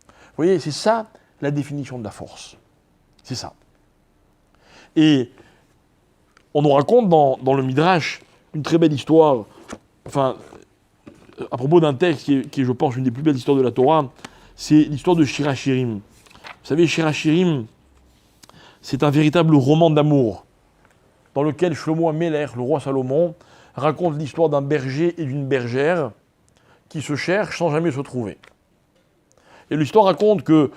Vous voyez, c'est ça la définition de la force. C'est ça. Et on nous raconte dans le Midrash une très belle histoire, enfin, à propos d'un texte qui est, je pense, une des plus belles histoires de la Torah, c'est l'histoire de Shir HaShirim. Vous savez, Shir HaShirim, c'est un véritable roman d'amour, dans lequel Shlomo HaMelech, le roi Salomon, raconte l'histoire d'un berger et d'une bergère qui se cherchent sans jamais se trouver. Et l'histoire raconte que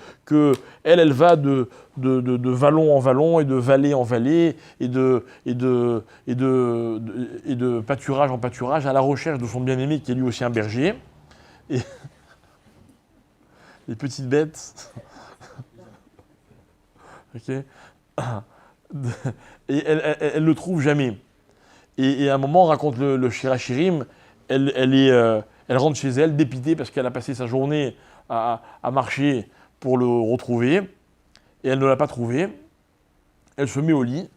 elle va de vallon en vallon et de vallée en vallée et de pâturage en pâturage à la recherche de son bien-aimé qui est lui aussi un berger. Et les petites bêtes. Ok. Et elle le trouve jamais. Et à un moment, on raconte le Shir HaShirim, elle rentre chez elle dépitée parce qu'elle a passé sa journée à marcher pour le retrouver, et elle ne l'a pas trouvé. Elle se met au lit,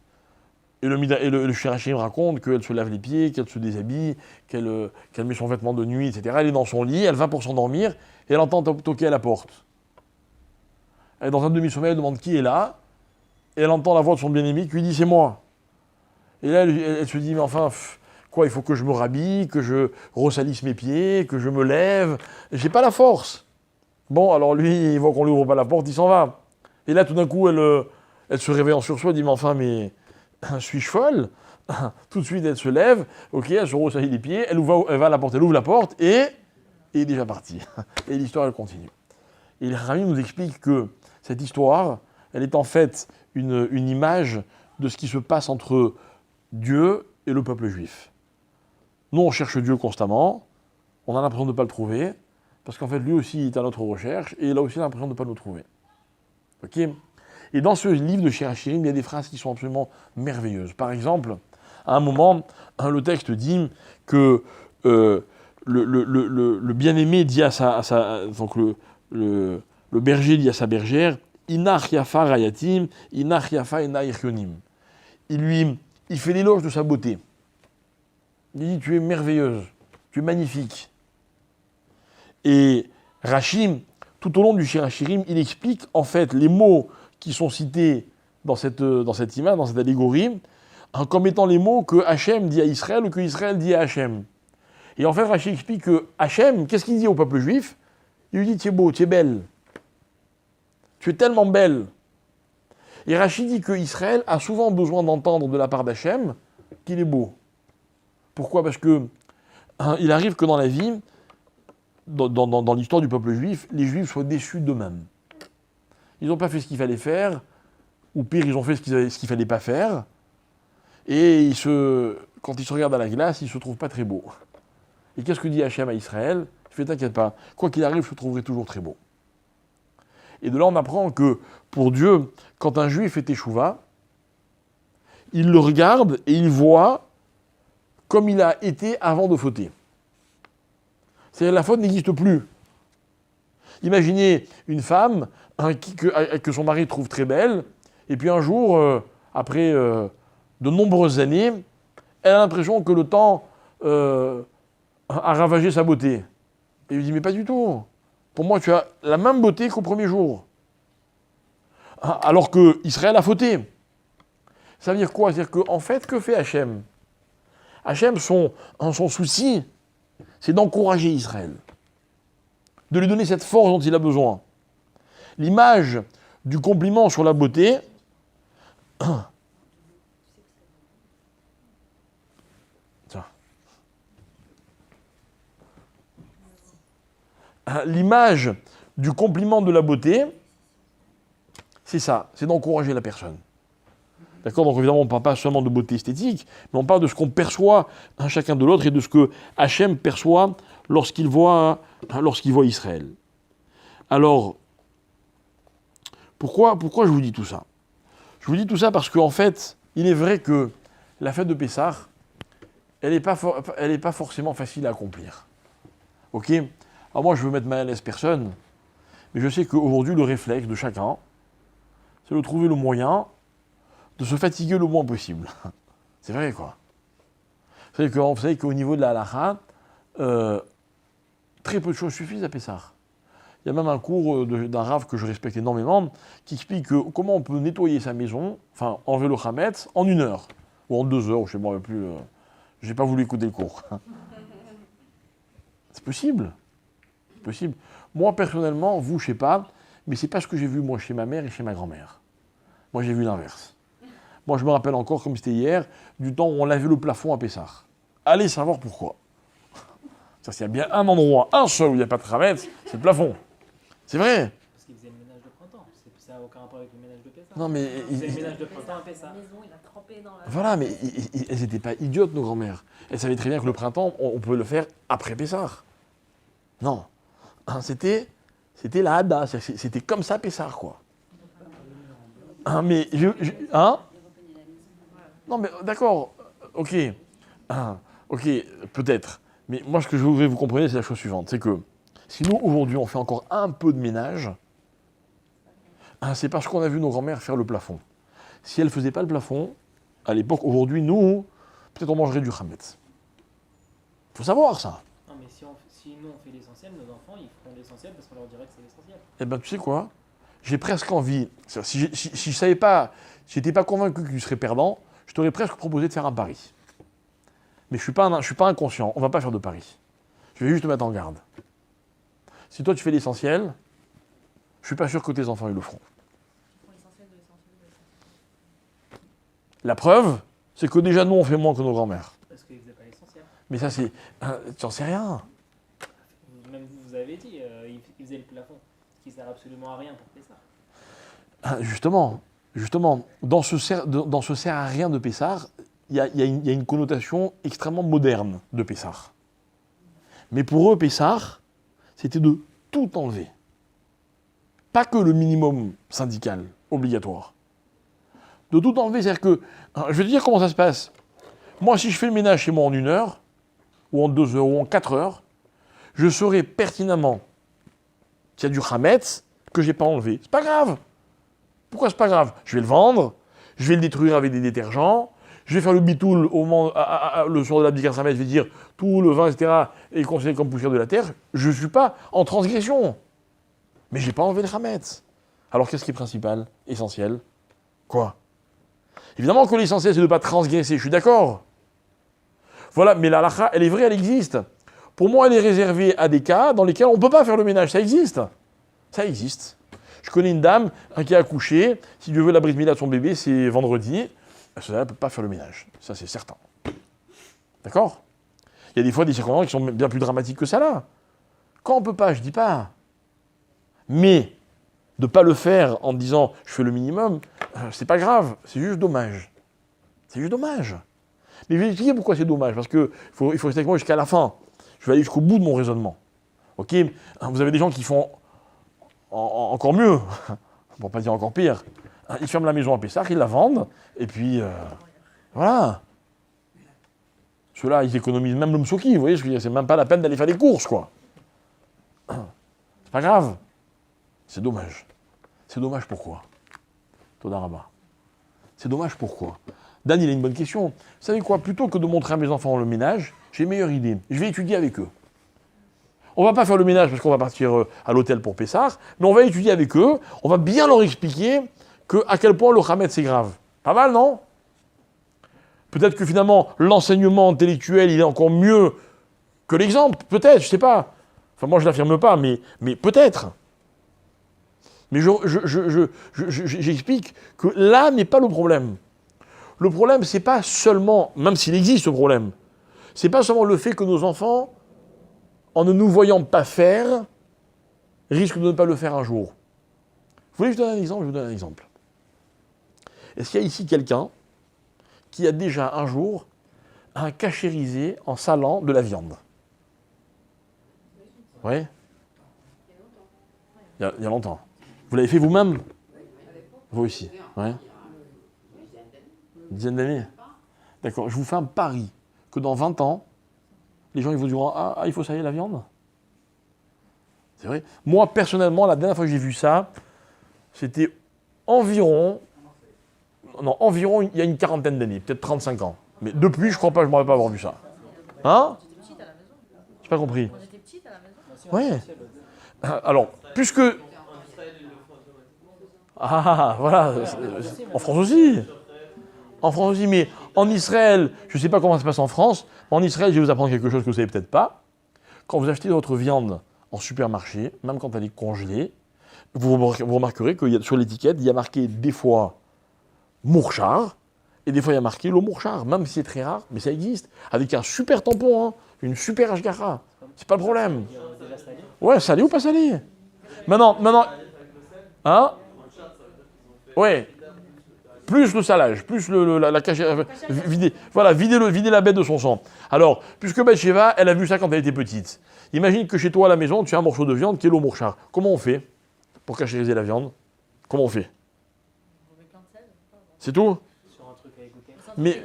le Shirachim raconte qu'elle se lave les pieds, qu'elle se déshabille, qu'elle met son vêtement de nuit, etc. Elle est dans son lit, elle va pour s'endormir, et elle entend toquer à la porte. Elle est dans un demi-sommeil, elle demande qui est là, et elle entend la voix de son bien-aimé qui lui dit « c'est moi ». Et là, elle se dit « mais enfin, quoi, il faut que je me rhabille, que je ressalisse mes pieds, que je me lève, j'ai pas la force ». Bon, alors lui, il voit qu'on lui ouvre pas la porte, il s'en va. Et là, tout d'un coup, elle se réveille en sursaut, elle dit « mais enfin, mais suis-je folle ?» Tout de suite, elle se lève, ok, elle se ressalit les pieds, elle va à la porte, elle ouvre la porte, et il est déjà parti. Et l'histoire, elle continue. Et le Rami nous explique que cette histoire, elle est en fait une image de ce qui se passe entre Dieu et le peuple juif. Nous, on cherche Dieu constamment, on a l'impression de ne pas le trouver, parce qu'en fait, lui aussi est à notre recherche, et il a aussi l'impression de ne pas nous trouver. Ok ? Et dans ce livre de Shirachirim, il y a des phrases qui sont absolument merveilleuses. Par exemple, à un moment, le texte dit que le bien-aimé dit donc le berger dit à sa bergère, Inach yafa rayatim, inach yafa ena iryonim. Il fait l'éloge de sa beauté. Il dit, tu es merveilleuse, tu es magnifique. Et Rachim, tout au long du Shirachirim, il explique en fait les mots qui sont cités dans cette image, dans cette allégorie, comme étant les mots que Hachem dit à Israël ou que Israël dit à Hachem. Et en fait, Rachid explique que Hachem, qu'est-ce qu'il dit au peuple juif ? Il lui dit, tu es beau, tu es belle. Tu es tellement belle. Et Rachid dit que Israël a souvent besoin d'entendre de la part d'Hachem qu'il est beau. Pourquoi ? Parce que il arrive que dans la vie, dans l'histoire du peuple juif, les juifs soient déçus d'eux-mêmes. Ils n'ont pas fait ce qu'il fallait faire, ou pire, ils ont fait ce qu'il ne fallait pas faire, et quand ils se regardent à la glace, ils ne se trouvent pas très beaux. Et qu'est-ce que dit Hachem à Israël ? Il fait, t'inquiète pas, quoi qu'il arrive, je te trouverai toujours très beau. Et de là, on apprend que, pour Dieu, quand un juif est échouva, il le regarde et il voit comme il a été avant de fauter. C'est-à-dire la faute n'existe plus. Imaginez une femme que son mari trouve très belle, et puis un jour, après de nombreuses années, elle a l'impression que le temps a ravagé sa beauté. Et il lui dit, mais pas du tout. Pour moi, tu as la même beauté qu'au premier jour. Alors que Israël a fauté. Ça veut dire quoi ? C'est-à-dire qu'en fait, que fait Hachem ? Hachem, son souci, c'est d'encourager Israël, de lui donner cette force dont il a besoin. L'image du compliment sur la beauté, l'image du compliment de la beauté, c'est ça, c'est d'encourager la personne. D'accord ? Donc évidemment, on ne parle pas seulement de beauté esthétique, mais on parle de ce qu'on perçoit chacun de l'autre et de ce que Hachem perçoit lorsqu'il voit Israël. Alors, pourquoi je vous dis tout ça ? Je vous dis tout ça parce qu'en fait, il est vrai que la fête de Pessah, elle n'est pas forcément facile à accomplir. Ok ? Alors moi, je veux mettre mal à l'aise personne, mais je sais qu'aujourd'hui, le réflexe de chacun, c'est de trouver le moyen de se fatiguer le moins possible. C'est vrai, quoi. Vous savez qu'au niveau de la halakha, très peu de choses suffisent à Pessah. Il y a même un cours d'un rav que je respecte énormément, qui explique comment on peut nettoyer sa maison, enfin enlever le chametz, en 1 heure, ou en 2 heures, je ne sais plus. Je n'ai pas voulu écouter le cours. C'est possible. C'est possible. Moi, personnellement, vous, je ne sais pas, mais ce n'est pas ce que j'ai vu, moi, chez ma mère et chez ma grand-mère. Moi, j'ai vu l'inverse. Moi, je me rappelle encore, comme c'était hier, du temps où on lavait le plafond à Pessah. Allez savoir pourquoi. Ça, s'il y a bien un endroit, un seul où il n'y a pas de chametz, c'est le plafond. C'est vrai. Parce qu'ils faisaient le ménage de printemps. Ça n'a aucun rapport avec le ménage de Pessah. Non, mais Ils faisaient le ménage de printemps à Pessah. Voilà, mais elles n'étaient pas idiotes, nos grands-mères. Elles savaient très bien que le printemps, on pouvait le faire après Pessah. Non. C'était la Hada. C'était comme ça, Pessah, quoi. Mais non, mais d'accord. Ok. Ok, peut-être. Mais moi, ce que je voudrais que vous compreniez, c'est la chose suivante. C'est que si nous, aujourd'hui, on fait encore un peu de ménage, c'est parce qu'on a vu nos grands-mères faire le plafond. Si elles ne faisaient pas le plafond, à l'époque. Aujourd'hui, nous, peut-être on mangerait du Hametz. Il faut savoir ça. Non, mais si nous on fait l'essentiel, nos enfants ils feront l'essentiel parce qu'on leur dirait que c'est l'essentiel. Eh bien, tu sais quoi? J'ai presque envie. Si je savais pas, si j'étais pas convaincu que tu serais perdant, je t'aurais presque proposé de faire un pari. Mais je suis pas inconscient. On va pas faire de pari. Je vais juste te mettre en garde. Si toi tu fais l'essentiel, je suis pas sûr que tes enfants ils le feront. La preuve, c'est que déjà nous on fait moins que nos grands-mères. Parce qu'ils faisaient pas l'essentiel. Mais ça c'est, tu n'en sais rien. Même vous avez dit, ils faisaient le plafond, ce qui sert absolument à rien pour Pessah. Justement, dans ce sert à rien de Pessar, il y a une connotation extrêmement moderne de Pessar. Mais pour eux, Pessar, c'était de tout enlever. Pas que le minimum syndical, obligatoire. De tout enlever, c'est-à-dire que, je vais te dire comment ça se passe. Moi, si je fais le ménage chez moi en 1 heure, ou en 2 heures, ou en 4 heures, je saurai pertinemment qu'il y a du Hametz que je n'ai pas enlevé. C'est pas grave. Pourquoi c'est pas grave? Je vais le vendre, je vais le détruire avec des détergents, je vais faire le bitoul au moment, le soir de la Bikar Samet, je vais dire tout le vin, etc., est considéré comme poussière de la terre. Je ne suis pas en transgression. Mais je n'ai pas enlevé le Hametz. Alors qu'est-ce qui est principal, essentiel? Quoi? Évidemment que l'essentiel, c'est de ne pas transgresser, je suis d'accord. Voilà, mais la halakha, elle est vraie, elle existe. Pour moi, elle est réservée à des cas dans lesquels on ne peut pas faire le ménage. Ça existe. Ça existe. Je connais une dame qui a accouché. Si Dieu veut, la brise milah de son bébé, c'est vendredi. Elle ne peut pas faire le ménage. Ça, c'est certain. D'accord? Il y a des fois des circonstances qui sont bien plus dramatiques que ça là. Quand on ne peut pas, je ne dis pas. Mais de ne pas le faire en disant je fais le minimum, c'est pas grave. C'est juste dommage. C'est juste dommage. Mais je vais expliquer pourquoi c'est dommage. Parce qu'il faut rester avec moi jusqu'à la fin. Je vais aller jusqu'au bout de mon raisonnement. Ok? Vous avez des gens qui font encore mieux, pour ne pas dire encore pire. Ils ferment la maison à Pessah, ils la vendent, et puis voilà. Ceux-là, ils économisent même le msoki, vous voyez, je veux dire, c'est même pas la peine d'aller faire des courses, quoi. C'est pas grave. C'est dommage. C'est dommage pourquoi? Toda Rabba. C'est dommage pourquoi? Dan, il a une bonne question. Vous savez quoi? Plutôt que de montrer à mes enfants le ménage, j'ai une meilleure idée. Je vais étudier avec eux. On va pas faire le ménage parce qu'on va partir à l'hôtel pour Pessah, mais on va étudier avec eux, on va bien leur expliquer à quel point le Hametz c'est grave. Pas mal, non? Peut-être que finalement, l'enseignement intellectuel, il est encore mieux que l'exemple. Peut-être, je sais pas. Enfin, moi, je l'affirme pas, mais peut-être. Mais j'explique que là n'est pas le problème. Le problème, c'est pas seulement, même s'il existe ce problème, c'est pas seulement le fait que nos enfants, en ne nous voyant pas faire, risquent de ne pas le faire un jour. Vous voulez que je donne un exemple? Je vous donne un exemple. Est-ce qu'il y a ici quelqu'un qui a déjà un jour cachérisé en salant de la viande? Oui? Il y a longtemps. Vous l'avez fait vous-même? Vous aussi? Oui? Une dizaine d'années? D'accord. Je vous fais un pari que dans 20 ans, les gens ils vous diront ah, il faut saler la viande? C'est vrai? Moi, personnellement, la dernière fois que j'ai vu ça, c'était environ il y a une quarantaine d'années, peut-être 35 ans. Mais depuis, je crois pas, je ne m'aurais pas avoir vu ça. Hein? J'ai pas compris. On était petites à la maison. Ouais. Alors, puisque... Ah, voilà. En France aussi. En France aussi, mais en Israël, je ne sais pas comment ça se passe en France, mais en Israël, je vais vous apprendre quelque chose que vous ne savez peut-être pas. Quand vous achetez votre viande en supermarché, même quand elle est congelée, vous remarquerez que sur l'étiquette, il y a marqué des fois Mourchar, et des fois il y a marqué le Mourchar, même si c'est très rare, mais ça existe, avec un super tampon, hein, une super Ashgara. C'est pas le problème. Ouais, salé ou pas salé? Maintenant, hein? Ouais. Plus le salage, plus la cachette, vider la bête de son sang. Alors, puisque Bathsheba, elle a vu ça quand elle était petite. Imagine que chez toi à la maison, tu as un morceau de viande qui est le Mourchar. Comment on fait pour cachériser la viande? Comment on fait? C'est tout? Sur un truc à écouter. Mais,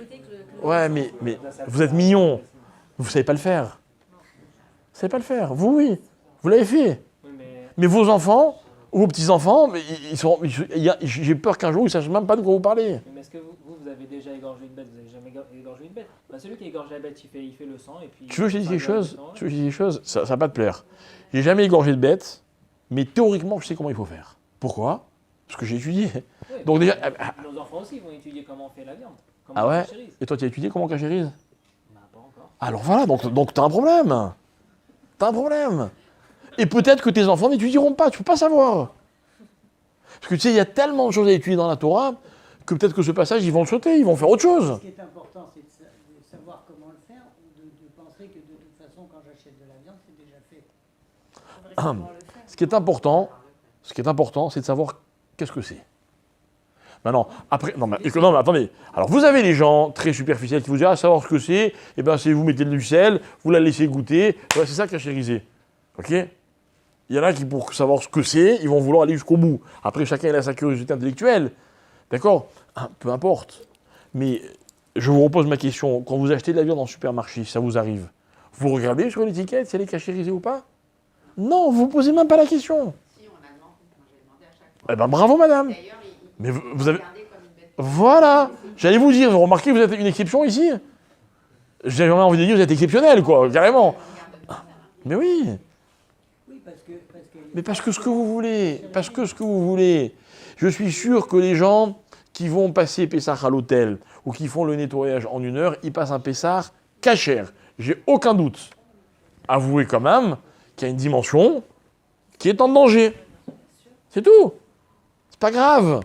ouais, mais vous êtes mignons. Vous savez pas le faire. Vous savez pas le faire. Vous, oui. Vous l'avez fait. Oui, Mais vos enfants, vos petits-enfants, mais j'ai peur qu'un jour, ils ne sachent même pas de quoi vous parlez. Mais est-ce que vous avez déjà égorgé une bête? Vous n'avez jamais égorgé une bête? Bah, celui qui égorge la bête, il fait le sang et puis... Tu veux que je te dise quelque chose? Ouais. Tu veux que je te dise quelque chose? Ça va pas te plaire. J'ai jamais égorgé de bête, mais théoriquement, je sais comment il faut faire. Pourquoi? Parce que j'ai étudié. Ouais, Donc déjà... nos enfants aussi vont étudier comment on fait la viande. Comment Ah on ouais? cachérise. Et toi, tu as étudié comment on cachérise? Bah, pas encore. Alors voilà, donc t'as un problème. T'as un problème. Et peut-être que tes enfants n'étudieront pas, tu peux pas savoir. Parce que tu sais, il y a tellement de choses à étudier dans la Torah que peut-être que ce passage, ils vont le sauter, ils vont faire autre chose. Ce qui est important, c'est de savoir comment le faire, ou de penser que de toute façon, quand j'achète de la viande, c'est déjà fait. Ce qui est important, c'est de savoir qu'est-ce que c'est. Maintenant, après, non mais attendez. Alors vous avez les gens très superficiels qui vous disent savoir ce que c'est, et ben c'est vous mettez du sel, vous la laissez goûter, ouais, c'est ça cachériser. Ok? Il y en a qui, pour savoir ce que c'est, ils vont vouloir aller jusqu'au bout. Après, chacun a sa curiosité intellectuelle. D'accord? Peu importe. Mais je vous repose ma question. Quand vous achetez de la viande en supermarché, ça vous arrive. Vous regardez sur l'étiquette si elle est cachérisée ou pas? Non, vous ne posez même pas la question. Si, on a demandé, j'ai demandé à chaque fois. Eh ben bravo, madame. D'ailleurs, Mais vous avez... regardé comme une bête. Voilà. J'allais vous dire, vous remarquez que vous êtes une exception ici? J'ai vraiment envie de dire, vous êtes exceptionnel, quoi, carrément. Mais oui. Oui, Mais parce que ce que vous voulez. Je suis sûr que les gens qui vont passer Pessah à l'hôtel ou qui font le nettoyage en 1 heure, ils passent un Pessah cachère. J'ai aucun doute. Avouez quand même qu'il y a une dimension qui est en danger. C'est tout. C'est pas grave.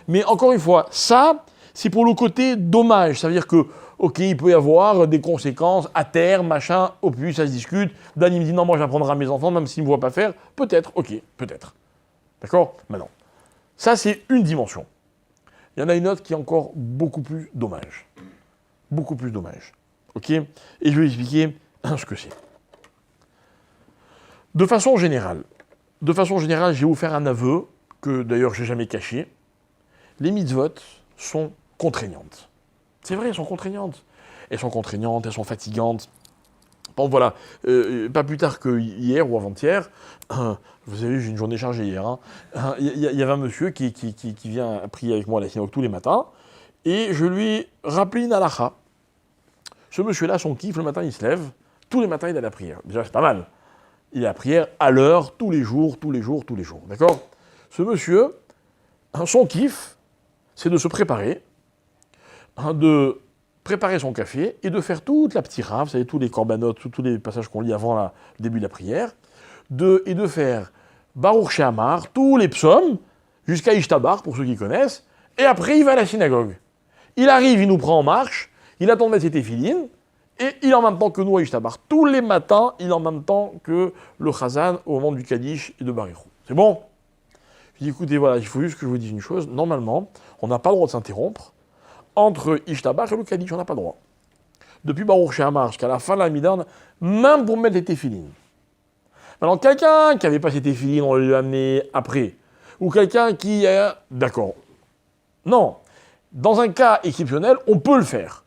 Mais encore une fois, ça, c'est pour le côté dommage. Ça veut dire que, ok, il peut y avoir des conséquences à terme, machin, au plus, ça se discute. Dan, il me dit, non, moi, j'apprendrai à mes enfants, même s'ils ne me voient pas faire. Peut-être, ok, peut-être. D'accord? Maintenant, ça, c'est une dimension. Il y en a une autre qui est encore beaucoup plus dommage. Beaucoup plus dommage. Ok? Et je vais expliquer ce que c'est. De façon générale, je vais vous faire un aveu, que d'ailleurs, je n'ai jamais caché. Les mitzvot sont contraignantes. C'est vrai, elles sont contraignantes. Elles sont fatigantes. Bon, voilà, pas plus tard que hier ou avant-hier, vous avez vu, j'ai une journée chargée hier, il y avait un monsieur qui vient prier avec moi à la synagogue tous les matins, et je lui ai rappelé une halakha. Ce monsieur-là, son kiff, le matin, il se lève, tous les matins, il est à la prière. Déjà, c'est pas mal. Il est à la prière à l'heure, tous les jours, d'accord? Ce monsieur, son kiff, c'est de se préparer, de préparer son café et de faire toute la ptira, vous savez, tous les corbanotes, tous les passages qu'on lit avant le début de la prière, et de faire Baruch She'amar, tous les psaumes, jusqu'à Ishtabar, pour ceux qui connaissent, et après il va à la synagogue. Il arrive, il nous prend en marche, il attend de mettre ses téphilines, et il en même temps que nous à Ishtabar. Tous les matins, il en même temps que le Chazan au moment du Kaddish et de Barichou. C'est bon? Je dis, écoutez, voilà, il faut juste que je vous dise une chose. Normalement, on n'a pas le droit de s'interrompre entre Ishtabar et le Kaddish, on n'a pas le droit. Depuis Baruch She'amar jusqu'à la fin de la Midar, même pour mettre les téphilines. Maintenant, quelqu'un qui n'avait pas ses téphilines, on lui a amené après. Ou quelqu'un qui a... D'accord. Non. Dans un cas exceptionnel, on peut le faire.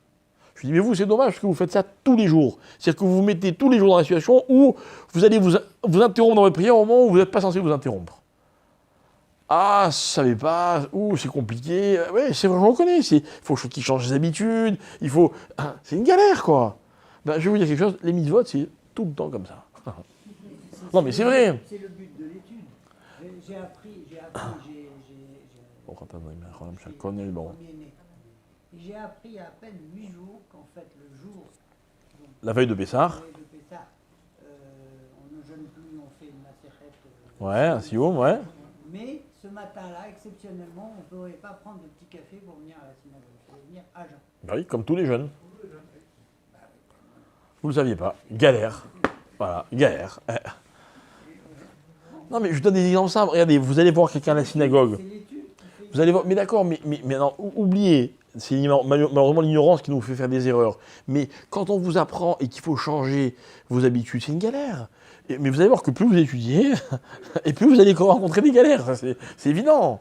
Je lui dis, mais vous, c'est dommage parce que vous faites ça tous les jours. C'est-à-dire que vous vous mettez tous les jours dans la situation où vous allez vous interrompre dans votre prière au moment où vous n'êtes pas censé vous interrompre. Ah, je savais pas, c'est compliqué. Oui, c'est vrai, je reconnais. Il faut qu'il change ses habitudes, il faut... C'est une galère, quoi. Ben, je vais vous dire quelque chose, les mitzvot, c'est tout le temps comme ça. Non, mais c'est vrai. C'est le but de l'étude. J'ai appris, j'ai appris à peine 8 jours qu'en fait, le jour La veille de Pessah. de Pessah, on ne jeûne plus, on fait une macérette. Ouais, un sioum, ouais. Mais ce matin-là, exceptionnellement, on ne pouvait pas prendre de petit café pour venir à la synagogue. Il fallait venir à jeun. Ben oui, comme tous les jeunes. Vous ne le saviez pas. Galère. Voilà, galère. Non, mais je donne des exemples simples. Regardez, vous allez voir quelqu'un à la synagogue. C'est l'étude qui fait... Vous allez voir, mais d'accord, mais non, oubliez. C'est malheureusement l'ignorance qui nous fait faire des erreurs. Mais quand on vous apprend et qu'il faut changer vos habitudes, c'est une galère. Mais vous allez voir que plus vous étudiez, et plus vous allez rencontrer des galères. C'est évident.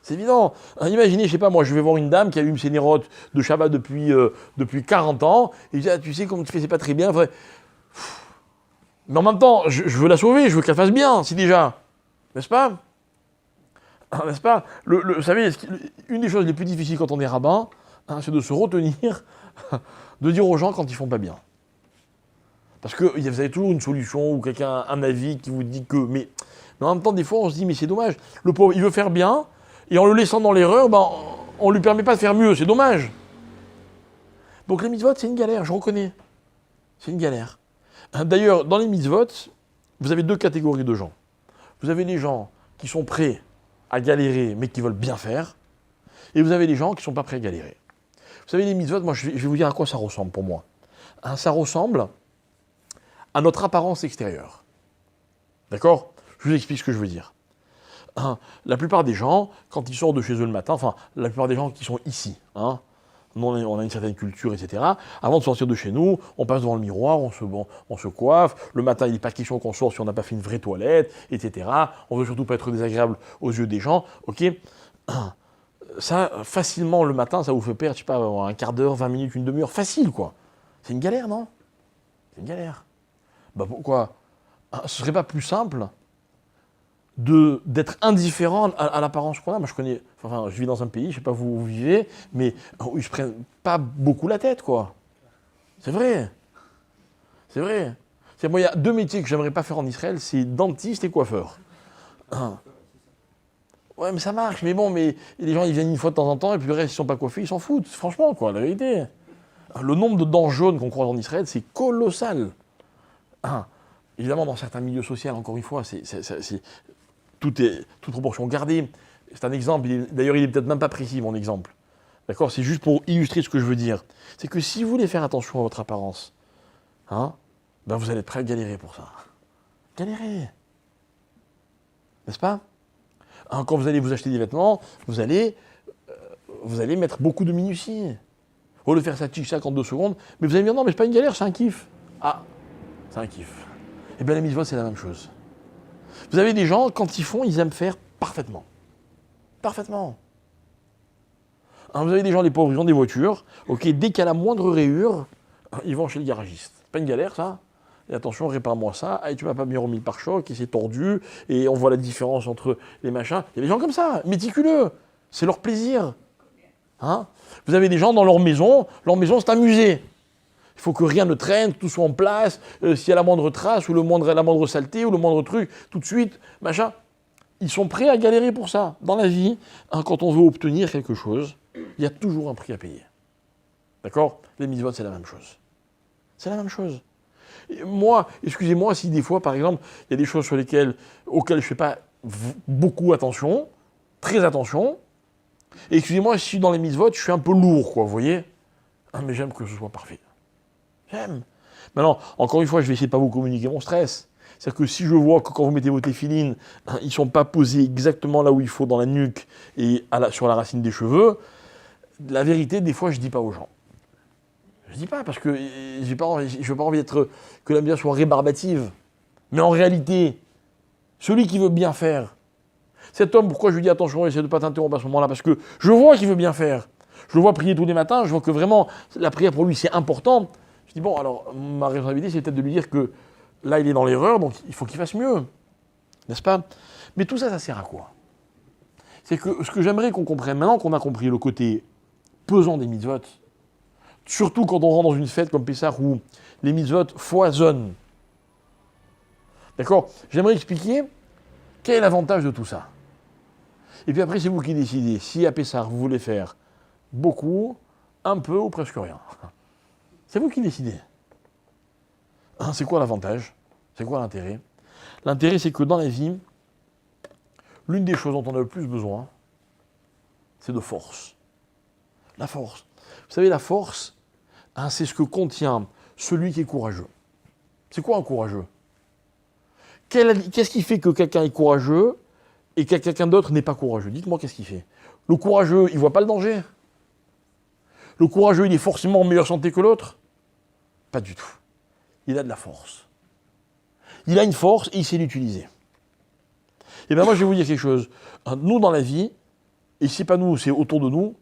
C'est évident. Imaginez, je sais pas, moi, je vais voir une dame qui a eu ses nérotes de Shabbat depuis 40 ans, et je dis, ah, tu sais, comme tu fais, c'est pas très bien. Enfin, mais en même temps, je veux la sauver, je veux qu'elle fasse bien, si déjà. N'est-ce pas? N'est-ce pas? Vous savez, une des choses les plus difficiles quand on est rabbin, c'est de se retenir, de dire aux gens quand ils font pas bien. Parce que vous avez toujours une solution ou quelqu'un, un avis qui vous dit que... Mais en même temps, des fois, on se dit, mais c'est dommage. Le pauvre, il veut faire bien, et en le laissant dans l'erreur, on ne lui permet pas de faire mieux. C'est dommage. Donc les mitzvot, c'est une galère, je reconnais. C'est une galère. D'ailleurs, dans les mitzvot, vous avez deux catégories de gens. Vous avez les gens qui sont prêts à galérer, mais qui veulent bien faire. Et vous avez les gens qui ne sont pas prêts à galérer. Vous savez, les mitzvot, moi, je vais vous dire à quoi ça ressemble pour moi. Ça ressemble à notre apparence extérieure. D'accord? Je vous explique ce que je veux dire. La plupart des gens, quand ils sortent de chez eux le matin, enfin, la plupart des gens qui sont ici, nous, on a une certaine culture, etc. Avant de sortir de chez nous, on passe devant le miroir, on se coiffe. Le matin, il n'est pas question qu'on sorte si on n'a pas fait une vraie toilette, etc. On ne veut surtout pas être désagréable aux yeux des gens. Ok? Ça, facilement, le matin, ça vous fait perdre, je sais pas, un quart d'heure, 20 minutes, une demi-heure. Facile, quoi. C'est une galère, non? C'est une galère. Pourquoi? Ce serait pas plus simple d'être indifférent à l'apparence qu'on a. Moi, je vis dans un pays, je sais pas où vous vivez, mais où ils se prennent pas beaucoup la tête, quoi. C'est vrai. C'est vrai. Moi, il y a deux métiers que j'aimerais pas faire en Israël, c'est dentiste et coiffeur. Ouais, mais ça marche, mais bon, mais les gens, ils viennent une fois de temps en temps, et puis le reste, ils sont pas coiffés, ils s'en foutent, franchement, quoi, la vérité. Le nombre de dents jaunes qu'on croise en Israël, c'est colossal. Évidemment, dans certains milieux sociaux, encore une fois, toute proportion gardée. C'est un exemple, d'ailleurs, il est peut-être même pas précis, mon exemple. D'accord? C'est juste pour illustrer ce que je veux dire. C'est que si vous voulez faire attention à votre apparence, vous allez être prêt à galérer pour ça. Galérer. N'est-ce pas? Quand vous allez vous acheter des vêtements, vous allez mettre beaucoup de minutie. Au lieu de faire ça tic-tac en 2 secondes, mais vous allez me dire, non, mais c'est pas une galère, c'est un kiff. Ah, c'est un kiff. Eh bien, les mitzvot, c'est la même chose. Vous avez des gens, quand ils font, ils aiment faire parfaitement. Parfaitement. Vous avez des gens, les pauvres, ils ont des voitures. Ok, dès qu'il y a la moindre rayure, ils vont chez le garagiste. C'est pas une galère, ça? Et attention, répare-moi ça. Ah, et tu m'as pas bien remis le pare-choc, et c'est tordu. Et on voit la différence entre les machins. Il y a des gens comme ça, méticuleux. C'est leur plaisir. Vous avez des gens dans leur maison, c'est un musée. Il faut que rien ne traîne, que tout soit en place. S'il y a la moindre trace, ou la moindre saleté, ou le moindre truc, tout de suite, machin. Ils sont prêts à galérer pour ça. Dans la vie, quand on veut obtenir quelque chose, il y a toujours un prix à payer. D'accord? Les mitzvot, c'est la même chose. C'est la même chose. Et moi, excusez-moi si des fois, par exemple, il y a des choses auxquelles je ne fais pas beaucoup attention, très attention. Et excusez-moi si dans les mitzvot, je suis un peu lourd, quoi, vous voyez? Mais j'aime que ce soit parfait. J'aime. Maintenant, encore une fois, je vais essayer de ne pas vous communiquer mon stress. C'est-à-dire que si je vois que quand vous mettez vos téfilines, ils ne sont pas posés exactement là où il faut, dans la nuque et sur la racine des cheveux, la vérité, des fois, je ne dis pas aux gens. Je ne dis pas parce que je n'ai pas envie que la mitzvah soit rébarbative. Mais en réalité, celui qui veut bien faire, cet homme, pourquoi je lui dis attention, essaie de ne pas t'interrompre à ce moment-là? Parce que je vois qu'il veut bien faire. Je le vois prier tous les matins, je vois que vraiment, la prière pour lui, c'est important. Je dis bon, alors, ma responsabilité, c'est peut-être de lui dire que là, il est dans l'erreur, donc il faut qu'il fasse mieux. N'est-ce pas? Mais tout ça, ça sert à quoi? C'est que ce que j'aimerais qu'on comprenne, maintenant qu'on a compris le côté pesant des mitzvot, surtout quand on rentre dans une fête comme Pessah où les mitzvot foisonnent. D'accord? J'aimerais expliquer quel est l'avantage de tout ça. Et puis après, c'est vous qui décidez. Si à Pessah, vous voulez faire beaucoup, un peu ou presque rien. C'est vous qui décidez. C'est quoi l'avantage? C'est quoi l'intérêt? L'intérêt, c'est que dans la vie, l'une des choses dont on a le plus besoin, c'est de force. La force. Vous savez, la force, c'est ce que contient celui qui est courageux. C'est quoi un courageux? Qu'est-ce qui fait que quelqu'un est courageux et que quelqu'un d'autre n'est pas courageux? Dites-moi, qu'est-ce qu'il fait? Le courageux, il ne voit pas le danger. Le courageux, il est forcément en meilleure santé que l'autre? Pas du tout. Il a de la force. Il a une force et il sait l'utiliser. Et bien moi, je vais vous dire quelque chose. Nous, dans la vie, et si pas nous, c'est autour de nous,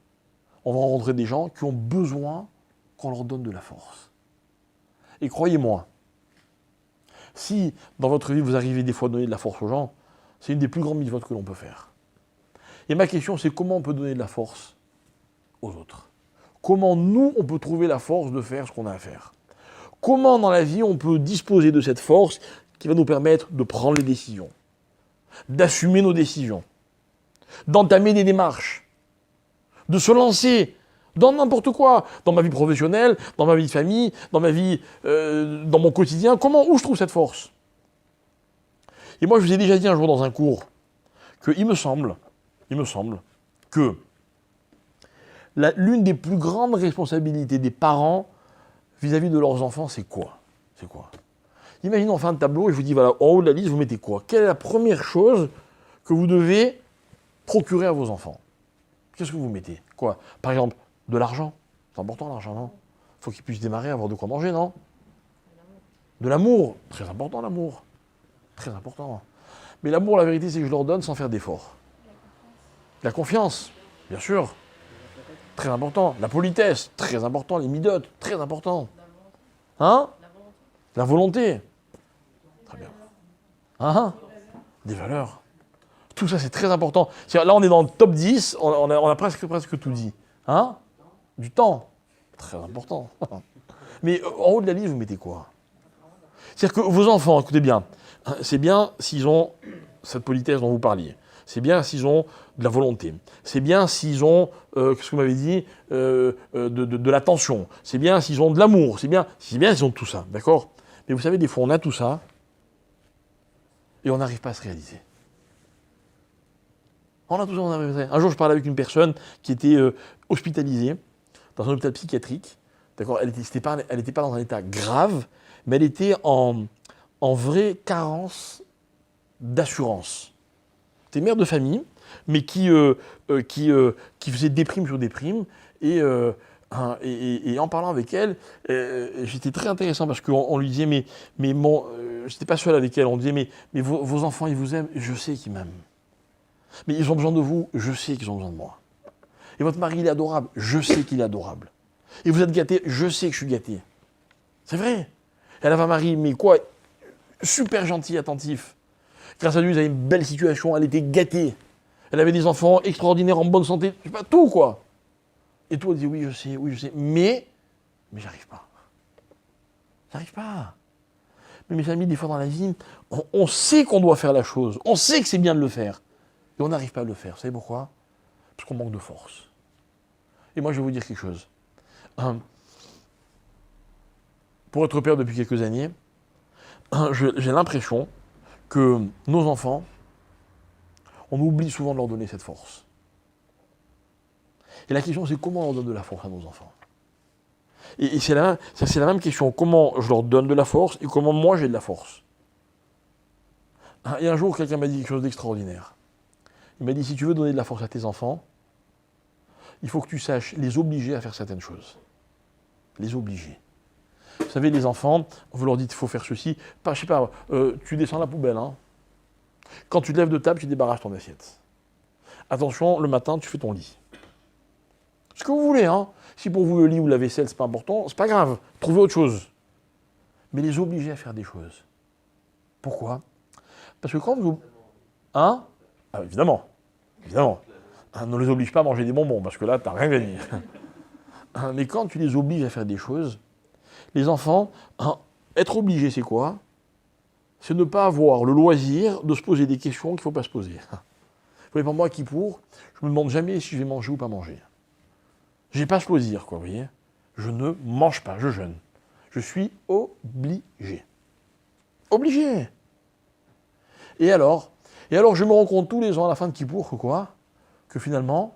on va rencontrer des gens qui ont besoin qu'on leur donne de la force. Et croyez-moi, si dans votre vie, vous arrivez des fois à donner de la force aux gens, c'est une des plus grandes mitzvot que l'on peut faire. Et ma question, c'est comment on peut donner de la force aux autres? Comment nous, on peut trouver la force de faire ce qu'on a à faire? Comment dans la vie, on peut disposer de cette force qui va nous permettre de prendre les décisions, d'assumer nos décisions, d'entamer des démarches, de se lancer dans n'importe quoi, dans ma vie professionnelle, dans ma vie de famille, dans ma vie, dans mon quotidien. Où je trouve cette force? Et moi, je vous ai déjà dit un jour dans un cours qu'il me semble que l'une des plus grandes responsabilités des parents vis-à-vis de leurs enfants, c'est quoi? Imaginez, on fait un tableau et je vous dis, voilà, en haut de la liste, vous mettez quoi? Quelle est la première chose que vous devez procurer à vos enfants? Qu'est-ce que vous mettez? Quoi? Par exemple, de l'argent. C'est important, l'argent, non? Il faut qu'ils puissent démarrer, avoir de quoi manger, non? De l'amour. Très important, l'amour. Très important. Mais l'amour, la vérité, c'est que je leur donne sans faire d'efforts. La confiance, bien sûr. Très important. La politesse, très important. Les midotes, très important. Hein? La volonté. Très bien. Hein? Des valeurs. Tout ça, c'est très important. Là, on est dans le top 10, on a presque tout dit. Hein? Du temps. Très important. Mais en haut de la liste, vous mettez quoi? C'est-à-dire que vos enfants, écoutez bien, c'est bien s'ils ont cette politesse dont vous parliez. C'est bien s'ils ont de la volonté. C'est bien s'ils ont, qu'est-ce que vous m'avez dit, de l'attention. C'est bien s'ils ont de l'amour. C'est bien s'ils ont tout ça. D'accord? Mais vous savez, des fois, on a tout ça et on n'arrive pas à se réaliser. On a tout ça, on arrive à se réaliser. Un jour, je parlais avec une personne qui était hospitalisée dans un hôpital psychiatrique. D'accord? Elle n'était pas dans un état grave, mais elle était en vraie carence d'assurance. C'était mère de famille, mais qui faisait déprime sur déprime. Et en parlant avec elle, j'étais très intéressant parce qu'on lui disait, mais j'étais pas seul avec elle, on disait, mais vos enfants, ils vous aiment, je sais qu'ils m'aiment. Mais ils ont besoin de vous, je sais qu'ils ont besoin de moi. Et votre mari, il est adorable, je sais qu'il est adorable. Et vous êtes gâté, je sais que je suis gâté. C'est vrai. Elle avait un mari, mais quoi, super gentil, attentif. Grâce à lui, ils avaient une belle situation, elle était gâtée. Elle avait des enfants extraordinaires, en bonne santé, je sais pas, tout quoi. Et toi, elle dit oui, je sais, mais j'arrive pas. J'arrive pas. Mais mes amis, des fois dans la vie, on sait qu'on doit faire la chose, on sait que c'est bien de le faire, et on n'arrive pas à le faire. Vous savez pourquoi? Parce qu'on manque de force. Et moi, je vais vous dire quelque chose. Pour être père depuis quelques années, j'ai l'impression que nos enfants, on oublie souvent de leur donner cette force. Et la question, c'est comment on donne de la force à nos enfants? Et c'est la même question. Comment je leur donne de la force et comment moi j'ai de la force? Et un jour, quelqu'un m'a dit quelque chose d'extraordinaire. Il m'a dit, si tu veux donner de la force à tes enfants, il faut que tu saches les obliger à faire certaines choses. Les obliger. Vous savez, les enfants, vous leur dites, il faut faire ceci. Je sais pas, tu descends la poubelle. Hein. Quand tu te lèves de table, tu débarrasses ton assiette. Attention, le matin, tu fais ton lit. Ce que vous voulez, hein. Si pour vous le lit ou la vaisselle, c'est pas important, c'est pas grave. Trouvez autre chose. Mais les obliger à faire des choses. Pourquoi? Parce que quand vous... Hein? Ah, évidemment. Ne les oblige pas à manger des bonbons, parce que là, t'as rien gagné. Mais quand tu les obliges à faire des choses, les enfants, être obligés, c'est quoi? C'est ne pas avoir le loisir de se poser des questions qu'il ne faut pas se poser. Vous voyez, pour moi, Kippour, je ne me demande jamais si je vais manger ou pas manger. Je n'ai pas ce loisir, quoi, vous voyez. Je ne mange pas, je jeûne. Je suis obligé. Obligé. Et alors, je me rends compte tous les ans à la fin de Kippour que quoi? Que finalement,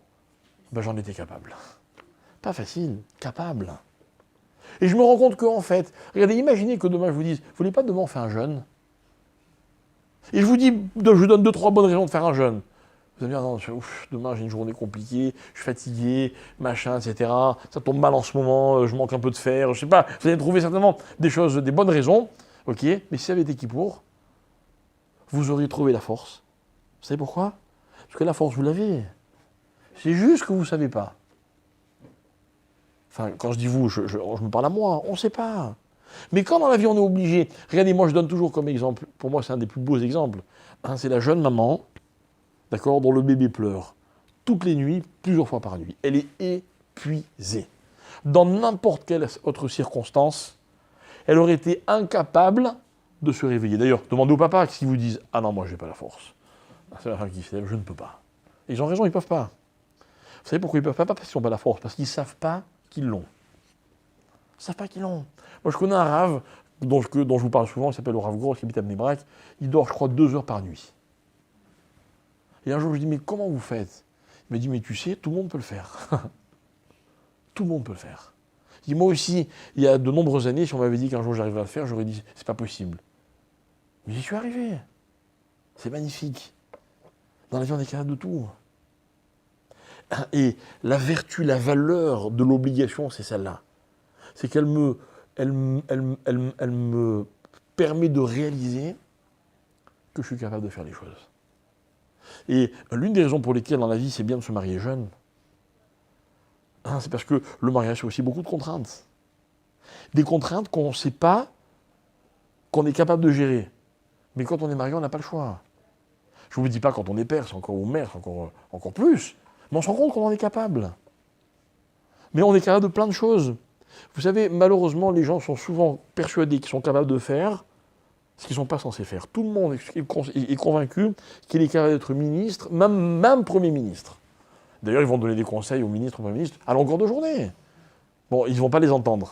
j'en étais capable. Pas facile, capable. Et je me rends compte qu'en fait, regardez, imaginez que demain je vous dise, vous voulez pas demain faire un jeûne? Et je vous dis, je vous donne 2-3 bonnes raisons de faire un jeûne. Vous allez me dire, non, demain j'ai une journée compliquée, je suis fatigué, machin, etc. Ça tombe mal en ce moment, je manque un peu de fer, je sais pas. Vous allez trouver certainement des bonnes raisons, ok? Mais si ça avait été Kippour, vous auriez trouvé la force. Vous savez pourquoi? Parce que la force, vous l'avez. C'est juste que vous ne savez pas. Enfin, quand je dis vous, je me parle à moi, on ne sait pas. Mais quand dans la vie on est obligé, regardez, moi je donne toujours comme exemple, pour moi c'est un des plus beaux exemples, c'est la jeune maman, d'accord, dont le bébé pleure. toutes les nuits, plusieurs fois par nuit. Elle est épuisée. Dans n'importe quelle autre circonstance, elle aurait été incapable de se réveiller. D'ailleurs, demandez au papa s'ils vous disent « Ah non, moi, je n'ai pas la force. C'est la femme qui se lève, je ne peux pas. » Ils ont raison, ils ne peuvent pas. Vous savez pourquoi ils ne peuvent pas? Pas parce qu'ils n'ont pas la force, parce qu'ils ne savent pas qu'ils l'ont. Ils ne savent pas qu'ils l'ont. Moi, je connais un rave dont je vous parle souvent, il s'appelle le Rav Gros, qui habite à Bnei Brak. Il dort, je crois, 2 heures par nuit. Et un jour, je lui dis « Mais comment vous faites ?» Il m'a dit « Mais tu sais, tout le monde peut le faire. » Tout le monde peut le faire. Il dit, moi aussi, il y a de nombreuses années, si on m'avait dit qu'un jour j'arriverais à le faire, j'aurais dit, c'est pas possible. Mais j'y suis arrivé. C'est magnifique. Dans la vie, on est capable de tout. Et la vertu, la valeur de l'obligation, c'est celle-là. C'est qu'elle me permet de réaliser que je suis capable de faire les choses. Et l'une des raisons pour lesquelles, dans la vie, c'est bien de se marier jeune, c'est parce que le mariage, c'est aussi beaucoup de contraintes. Des contraintes qu'on ne sait pas, qu'on est capable de gérer. Mais quand on est marié, on n'a pas le choix. Je ne vous dis pas quand on est père, c'est encore, ou mère, c'est encore plus. Mais on se rend compte qu'on en est capable. Mais on est capable de plein de choses. Vous savez, malheureusement, les gens sont souvent persuadés qu'ils sont capables de faire ce qu'ils ne sont pas censés faire. Tout le monde est convaincu qu'il est capable d'être ministre, même Premier ministre. D'ailleurs, ils vont donner des conseils aux ministres, aux premiers ministres, à longueur de journée. Bon, ils ne vont pas les entendre.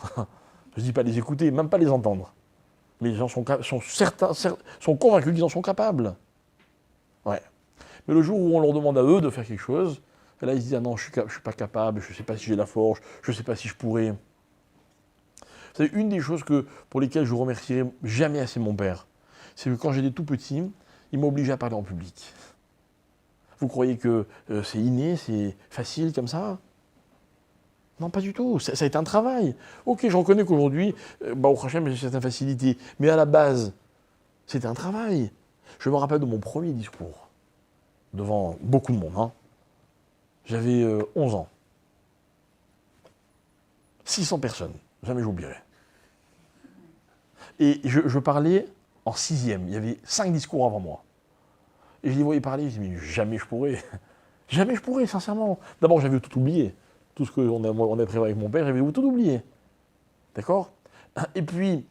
Je ne dis pas les écouter, même pas les entendre. Mais les gens sont convaincus qu'ils en sont capables. Ouais. Mais le jour où on leur demande à eux de faire quelque chose, là, ils se disent « Ah non, je ne suis pas capable, je ne sais pas si j'ai la force, je ne sais pas si je pourrais. » Vous savez, une des choses pour lesquelles je ne remercierai jamais assez mon père, c'est que quand j'étais tout petit, il m'a obligé à parler en public. Vous croyez que c'est inné, c'est facile comme ça? Non, pas du tout. Ça a été un travail. Ok, je reconnais qu'aujourd'hui, au prochain, j'ai certaines facilités. Mais à la base, c'était un travail. Je me rappelle de mon premier discours, devant beaucoup de monde. Hein. J'avais 11 ans. 600 personnes. Jamais j'oublierai. Et je parlais en 6e. Il y avait 5 discours avant moi. Et je les voyais parler, je me dis, mais jamais je pourrais. Jamais je pourrais, sincèrement. D'abord, j'avais tout oublié. Tout ce qu'on a prévu avec mon père, j'avais tout oublié. D'accord? Et puis,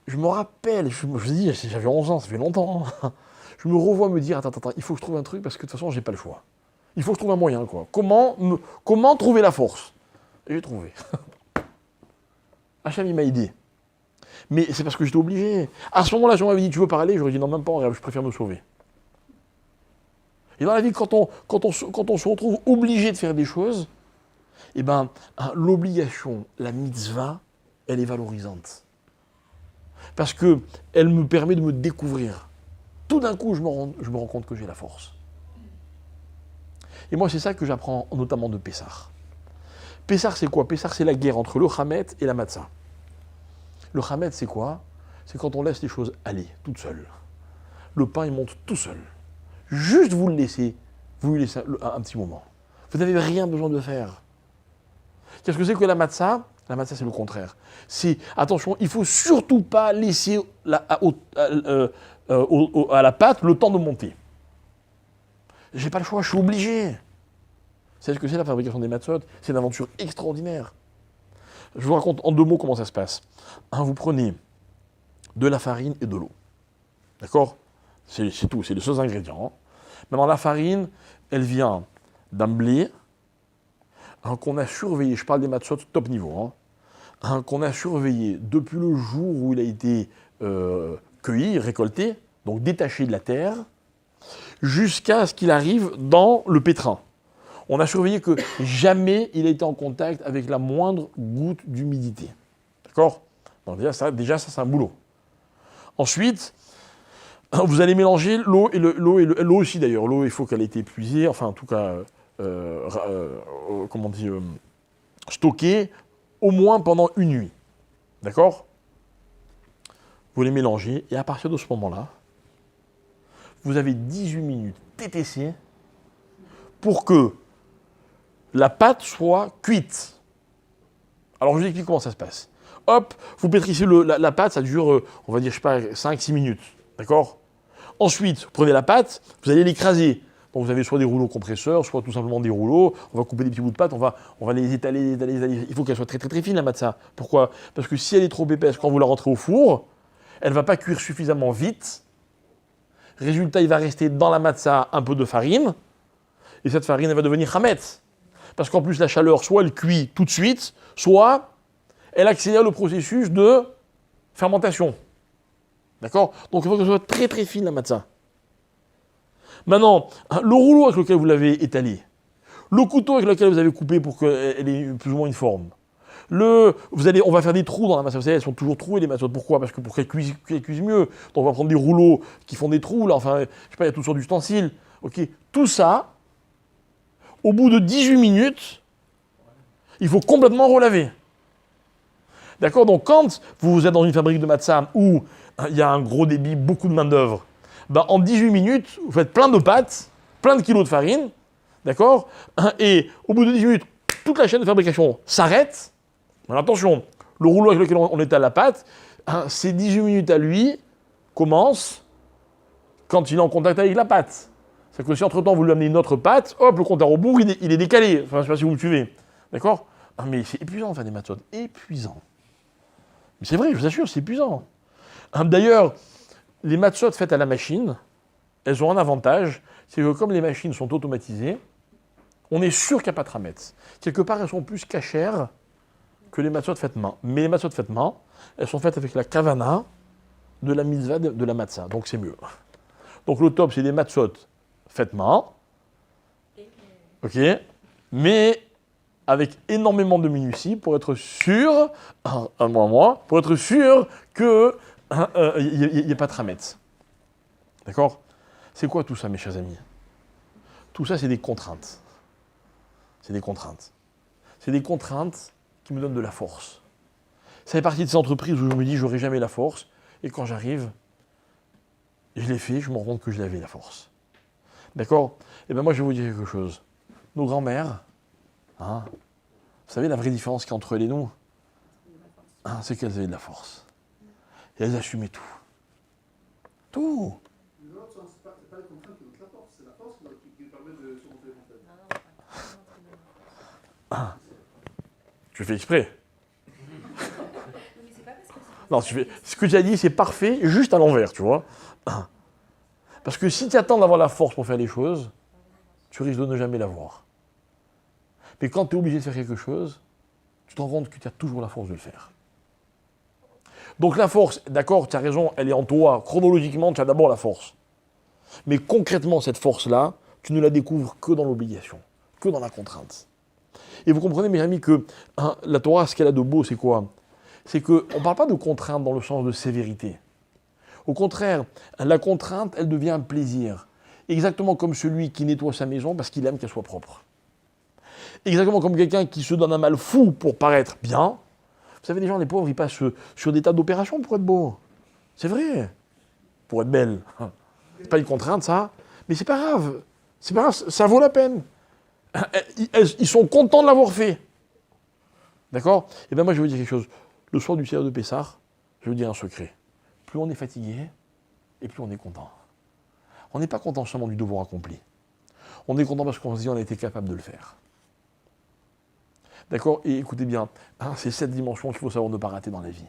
je me rappelle, je me dis, j'avais 11 ans, ça fait longtemps. Je me revois me dire, attends, il faut que je trouve un truc parce que de toute façon, j'ai pas le choix. Il faut que je trouve un moyen, quoi. Comment trouver la force? Et j'ai trouvé. Hachem, il m'a aidé. Mais c'est parce que j'étais obligé. À ce moment-là, si on m'avait dit, tu veux parler? J'aurais dit, non, même pas, je préfère me sauver. Et dans la vie, quand on se retrouve obligé de faire des choses, eh ben, l'obligation, la mitzvah, elle est valorisante. Parce qu'elle me permet de me découvrir. Tout d'un coup, je me rends compte que j'ai la force. Et moi, c'est ça que j'apprends notamment de Pessah. Pessah, c'est quoi? Pessah, c'est la guerre entre le Hamet et la Matzah. Le Hamet, c'est quoi? C'est quand on laisse les choses aller, toutes seules. Le pain, il monte tout seul. Juste vous le laissez un petit moment. Vous n'avez rien besoin de faire. Qu'est-ce que c'est que la matzah? La matzah, c'est le contraire. C'est, attention, il ne faut surtout pas laisser à la pâte le temps de monter. J'ai pas le choix, je suis obligé. Vous savez ce que c'est la fabrication des matzot? C'est une aventure extraordinaire. Je vous raconte en 2 mots comment ça se passe. Vous prenez de la farine et de l'eau. D'accord? C'est tout, c'est les seuls ingrédients. Maintenant, la farine, elle vient d'un blé qu'on a surveillé, je parle des matzot top niveau, qu'on a surveillé depuis le jour où il a été cueilli, récolté, donc détaché de la terre, jusqu'à ce qu'il arrive dans le pétrin. On a surveillé que jamais il a été en contact avec la moindre goutte d'humidité. D'accord? Donc déjà, ça, c'est un boulot. Ensuite, vous allez mélanger l'eau et l'eau aussi d'ailleurs. L'eau, il faut qu'elle ait été épuisée, enfin en tout cas, stockée au moins pendant une nuit. D'accord? Vous les mélangez et à partir de ce moment-là, vous avez 18 minutes TTC pour que la pâte soit cuite. Alors je vous explique comment ça se passe. Hop, vous pétrissez la pâte, ça dure, on va dire, je sais pas, 5-6 minutes. D'accord? Ensuite, vous prenez la pâte, vous allez l'écraser Donc vous avez soit des rouleaux compresseurs, soit tout simplement des rouleaux. On va couper des petits bouts de pâte, on va les étaler. Il faut qu'elle soit très très très fine, la matzah. Pourquoi? Parce que si elle est trop épaisse, quand vous la rentrez au four, elle ne va pas cuire suffisamment vite. Résultat, il va rester dans la matzah un peu de farine. Et cette farine, elle va devenir hametz. Parce qu'en plus, la chaleur, soit elle cuit tout de suite, soit elle accélère le processus de fermentation. D'accord? Donc il faut qu'elle soit très très fine, la matzah. Maintenant, le rouleau avec lequel vous l'avez étalé, le couteau avec lequel vous avez coupé pour qu'elle ait plus ou moins une forme, on va faire des trous dans la matzah. Vous savez, elles sont toujours trouées, les matzot. Pourquoi? Parce que pour qu'elles cuisent mieux. Donc on va prendre des rouleaux qui font des trous, là, enfin, je sais pas, il y a toutes sortes d'ustensiles. Ok, tout ça, au bout de 18 minutes, il faut complètement relaver. D'accord? Donc quand vous êtes dans une fabrique de matzah où il y a un gros débit, beaucoup de main-d'œuvre, ben, en 18 minutes, vous faites plein de pâtes, plein de kilos de farine, d'accord? Et au bout de 18 minutes, toute la chaîne de fabrication s'arrête. Alors attention, le rouleau avec lequel on étale la pâte, ces 18 minutes à lui commencent quand il est en contact avec la pâte. C'est que si entre-temps vous lui amenez une autre pâte, hop, le compteur au bout, il est décalé. Enfin, je ne sais pas si vous me suivez. D'accord? Mais c'est épuisant, enfin, des matzot. Épuisant. Mais c'est vrai, je vous assure, c'est épuisant. D'ailleurs, les matzot faites à la machine, elles ont un avantage, c'est que comme les machines sont automatisées, on est sûr qu'il n'y a pas de hametz. Quelque part, elles sont plus cachères que les matzot faites main. Mais les matzot faites main, elles sont faites avec la kavana de la mitzvah de la matzah. Donc c'est mieux. Donc le top, c'est des matzot faites main. Ok. Mais avec énormément de minutie pour être sûr, pour être sûr que il n'y a pas de hametz. D'accord? C'est quoi tout ça, mes chers amis? Tout ça, c'est des contraintes. C'est des contraintes. C'est des contraintes qui me donnent de la force. Ça fait partie de ces entreprises où je me dis, j'aurai jamais la force. Et quand j'arrive, je l'ai fait, je me rends compte que je l'avais, la force. D'accord? Et bien moi, je vais vous dire quelque chose. Nos grands-mères, vous savez la vraie différence qu'il y a entre elles et nous, c'est qu'elles avaient de la force. Et elles assumaient tout. Tout. C'est pas les contraintes qui donnent la force, c'est la force qui permet de surmonter les montagnes. Tu fais exprès. Non, ce que tu as dit, c'est parfait, juste à l'envers, tu vois. Parce que si tu attends d'avoir la force pour faire les choses, tu risques de ne jamais l'avoir. Mais quand tu es obligé de faire quelque chose, tu te rends compte que tu as toujours la force de le faire. Donc la force, d'accord, tu as raison, elle est en toi. Chronologiquement, tu as d'abord la force. Mais concrètement, cette force-là, tu ne la découvres que dans l'obligation, que dans la contrainte. Et vous comprenez, mes amis, que la Torah, ce qu'elle a de beau, c'est quoi? C'est qu'on ne parle pas de contrainte dans le sens de sévérité. Au contraire, la contrainte, elle devient un plaisir. Exactement comme celui qui nettoie sa maison parce qu'il aime qu'elle soit propre. Exactement comme quelqu'un qui se donne un mal fou pour paraître bien. Vous savez, les gens, les pauvres, ils passent sur des tas d'opérations pour être beaux. C'est vrai. Pour être belle. C'est pas une contrainte, ça. Mais c'est pas grave. C'est pas grave, ça vaut la peine. Ils sont contents de l'avoir fait. D'accord? Et bien moi, je vais vous dire quelque chose. Le soir du Seder de Pessah, je vais vous dire un secret. Plus on est fatigué, et plus on est content. On n'est pas content seulement du devoir accompli. On est content parce qu'on se dit qu'on a été capable de le faire. D'accord? Et écoutez bien, c'est cette dimension qu'il faut savoir ne pas rater dans la vie.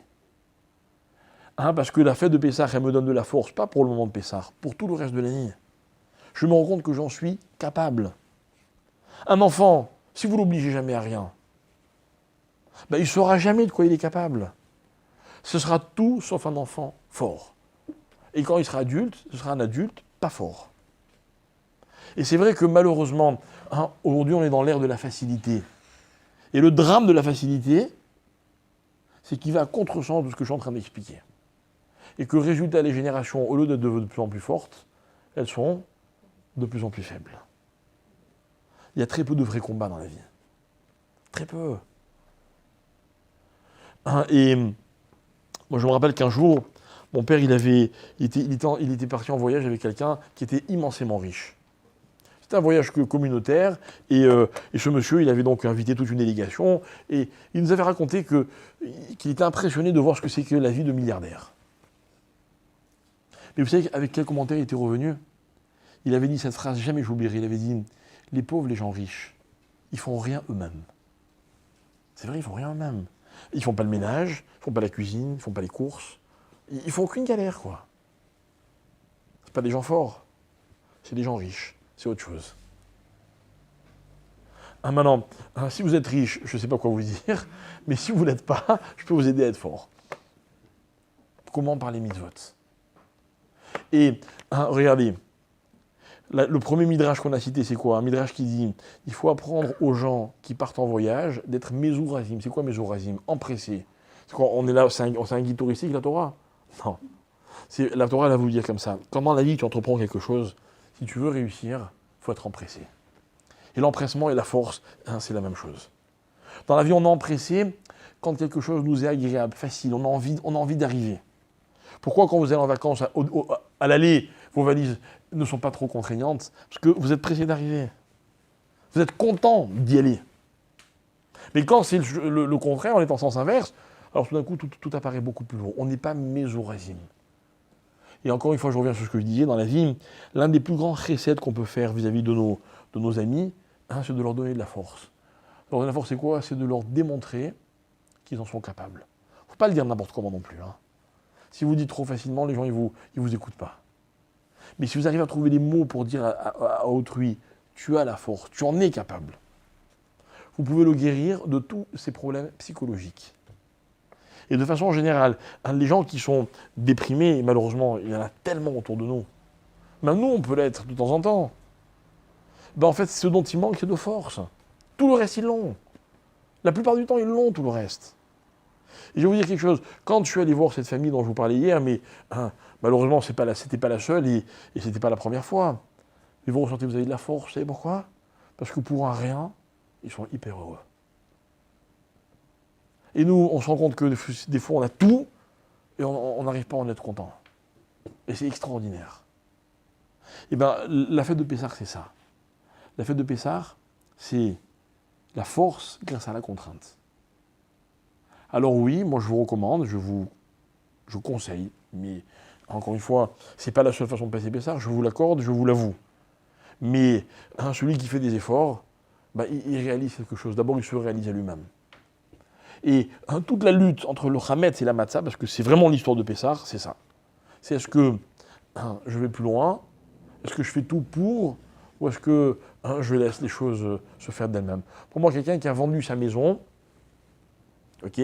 Parce que la fête de Pessah, elle me donne de la force, pas pour le moment de Pessah, pour tout le reste de l'année. Je me rends compte que j'en suis capable. Un enfant, si vous l'obligez jamais à rien, il ne saura jamais de quoi il est capable. Ce sera tout sauf un enfant fort. Et quand il sera adulte, ce sera un adulte pas fort. Et c'est vrai que malheureusement, aujourd'hui on est dans l'ère de la facilité. Et le drame de la facilité, c'est qu'il va à contresens de ce que je suis en train d'expliquer. Et que résultat, les générations, au lieu d'être de plus en plus fortes, elles sont de plus en plus faibles. Il y a très peu de vrais combats dans la vie. Très peu. Et moi, je me rappelle qu'un jour, mon père, il était parti en voyage avec quelqu'un qui était immensément riche. C'était un voyage communautaire, et ce monsieur, il avait donc invité toute une délégation, et il nous avait raconté qu'il était impressionné de voir ce que c'est que la vie de milliardaire. Mais vous savez avec quel commentaire il était revenu? il avait dit cette phrase, jamais j'oublierai, il avait dit « Les pauvres, les gens riches, ils font rien eux-mêmes. » C'est vrai, ils font rien eux-mêmes. Ils font pas le ménage, ils font pas la cuisine, ils font pas les courses. Ils font aucune galère, quoi. C'est pas des gens forts, c'est des gens riches, c'est autre chose. Maintenant, si vous êtes riche, je ne sais pas quoi vous dire, mais si vous ne l'êtes pas, je peux vous aider à être fort. Comment par les mitzvot? Et regardez, le premier midrash qu'on a cité, c'est quoi? Un midrash qui dit il faut apprendre aux gens qui partent en voyage d'être mezurazim. C'est quoi mezurazim? Empressés. C'est quoi? On est là, c'est un guide touristique, la Torah? Non. La Torah, elle va vous dire comme ça. Quand dans la vie, tu entreprends quelque chose, si tu veux réussir, il faut être empressé. Et l'empressement et la force, c'est la même chose. Dans la vie, on est empressé quand quelque chose nous est agréable, facile, on a envie d'arriver. Pourquoi quand vous allez en vacances, à l'aller, vos valises ne sont pas trop contraignantes? Parce que vous êtes pressé d'arriver. Vous êtes content d'y aller. Mais quand c'est le contraire, on est en sens inverse, alors tout d'un coup, tout apparaît beaucoup plus lourd. On n'est pas mezurazim. Et encore une fois, je reviens sur ce que je disais, dans la vie, l'un des plus grands chesed qu'on peut faire vis-à-vis de nos amis, c'est de leur donner de la force. Leur donner de la force, c'est quoi? C'est de leur démontrer qu'ils en sont capables. Il ne faut pas le dire n'importe comment non plus. Si vous dites trop facilement, les gens, ils vous écoutent pas. Mais si vous arrivez à trouver les mots pour dire à autrui, tu as la force, tu en es capable, vous pouvez le guérir de tous ces problèmes psychologiques. Et de façon générale, les gens qui sont déprimés, et malheureusement, il y en a tellement autour de nous, même nous, on peut l'être de temps en temps. En fait, ce dont il manque, c'est de force. Tout le reste, ils l'ont. La plupart du temps, ils l'ont, tout le reste. Et je vais vous dire quelque chose. Quand je suis allé voir cette famille dont je vous parlais hier, mais malheureusement, c'était pas la seule et c'était pas la première fois. Mais vous ressentez, vous avez de la force. Vous savez pourquoi? Parce que pour un rien, ils sont hyper heureux. Et nous, on se rend compte que des fois, on a tout et on n'arrive pas à en être content. Et c'est extraordinaire. Et la fête de Pessah, c'est ça. La fête de Pessah, c'est la force grâce à la contrainte. Alors oui, moi je vous recommande, je vous conseille, mais encore une fois, c'est pas la seule façon de passer Pessah, je vous l'accorde, je vous l'avoue. Mais celui qui fait des efforts, il réalise quelque chose. D'abord, il se réalise à lui-même. Et toute la lutte entre le Hametz et la Matzah, parce que c'est vraiment l'histoire de Pessah, c'est ça. C'est est-ce que je vais plus loin? Est-ce que je fais tout pour? Ou est-ce que je laisse les choses se faire d'elles-mêmes? Pour moi, quelqu'un qui a vendu sa maison, ok,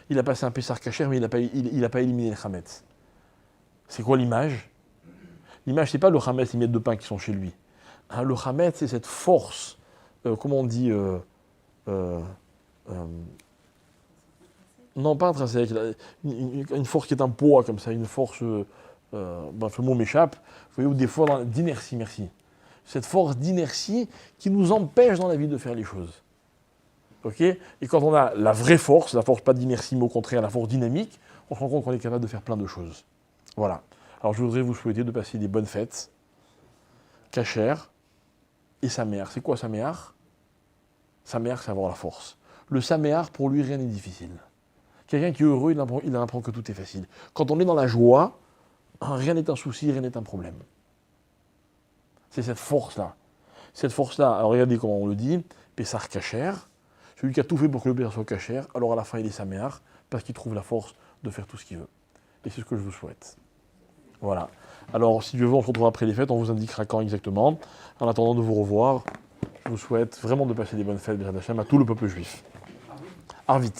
il a passé un Pessah kasher, mais il n'a pas éliminé le Hametz. C'est quoi l'image? L'image, c'est pas le Hametz, les miettes de pain qui sont chez lui. Le Hametz, c'est cette force, comment on dit, non, pas intrinsèque, une force qui est un poids comme ça, une force, le mot m'échappe, vous voyez, ou des fois d'inertie, merci. Cette force d'inertie qui nous empêche dans la vie de faire les choses. Ok? Et quand on a la vraie force, la force pas d'inertie, mais au contraire, la force dynamique, on se rend compte qu'on est capable de faire plein de choses. Voilà. Alors je voudrais vous souhaiter de passer des bonnes fêtes, kasher, et Saméar. C'est quoi Saméar? Saméar, c'est avoir la force. Le Saméar, pour lui, rien n'est difficile. Quelqu'un qui est heureux, il apprend que tout est facile. Quand on est dans la joie, rien n'est un souci, rien n'est un problème. C'est cette force-là. Cette force-là, alors regardez comment on le dit, Pessah kasher, celui qui a tout fait pour que le Pessah soit kasher, alors à la fin il est Saméar, parce qu'il trouve la force de faire tout ce qu'il veut. Et c'est ce que je vous souhaite. Voilà. Alors si Dieu veut, on se retrouve après les fêtes, on vous indiquera quand exactement. En attendant de vous revoir, je vous souhaite vraiment de passer des bonnes fêtes, B'ezrat Hashem, à tout le peuple juif. Arvit.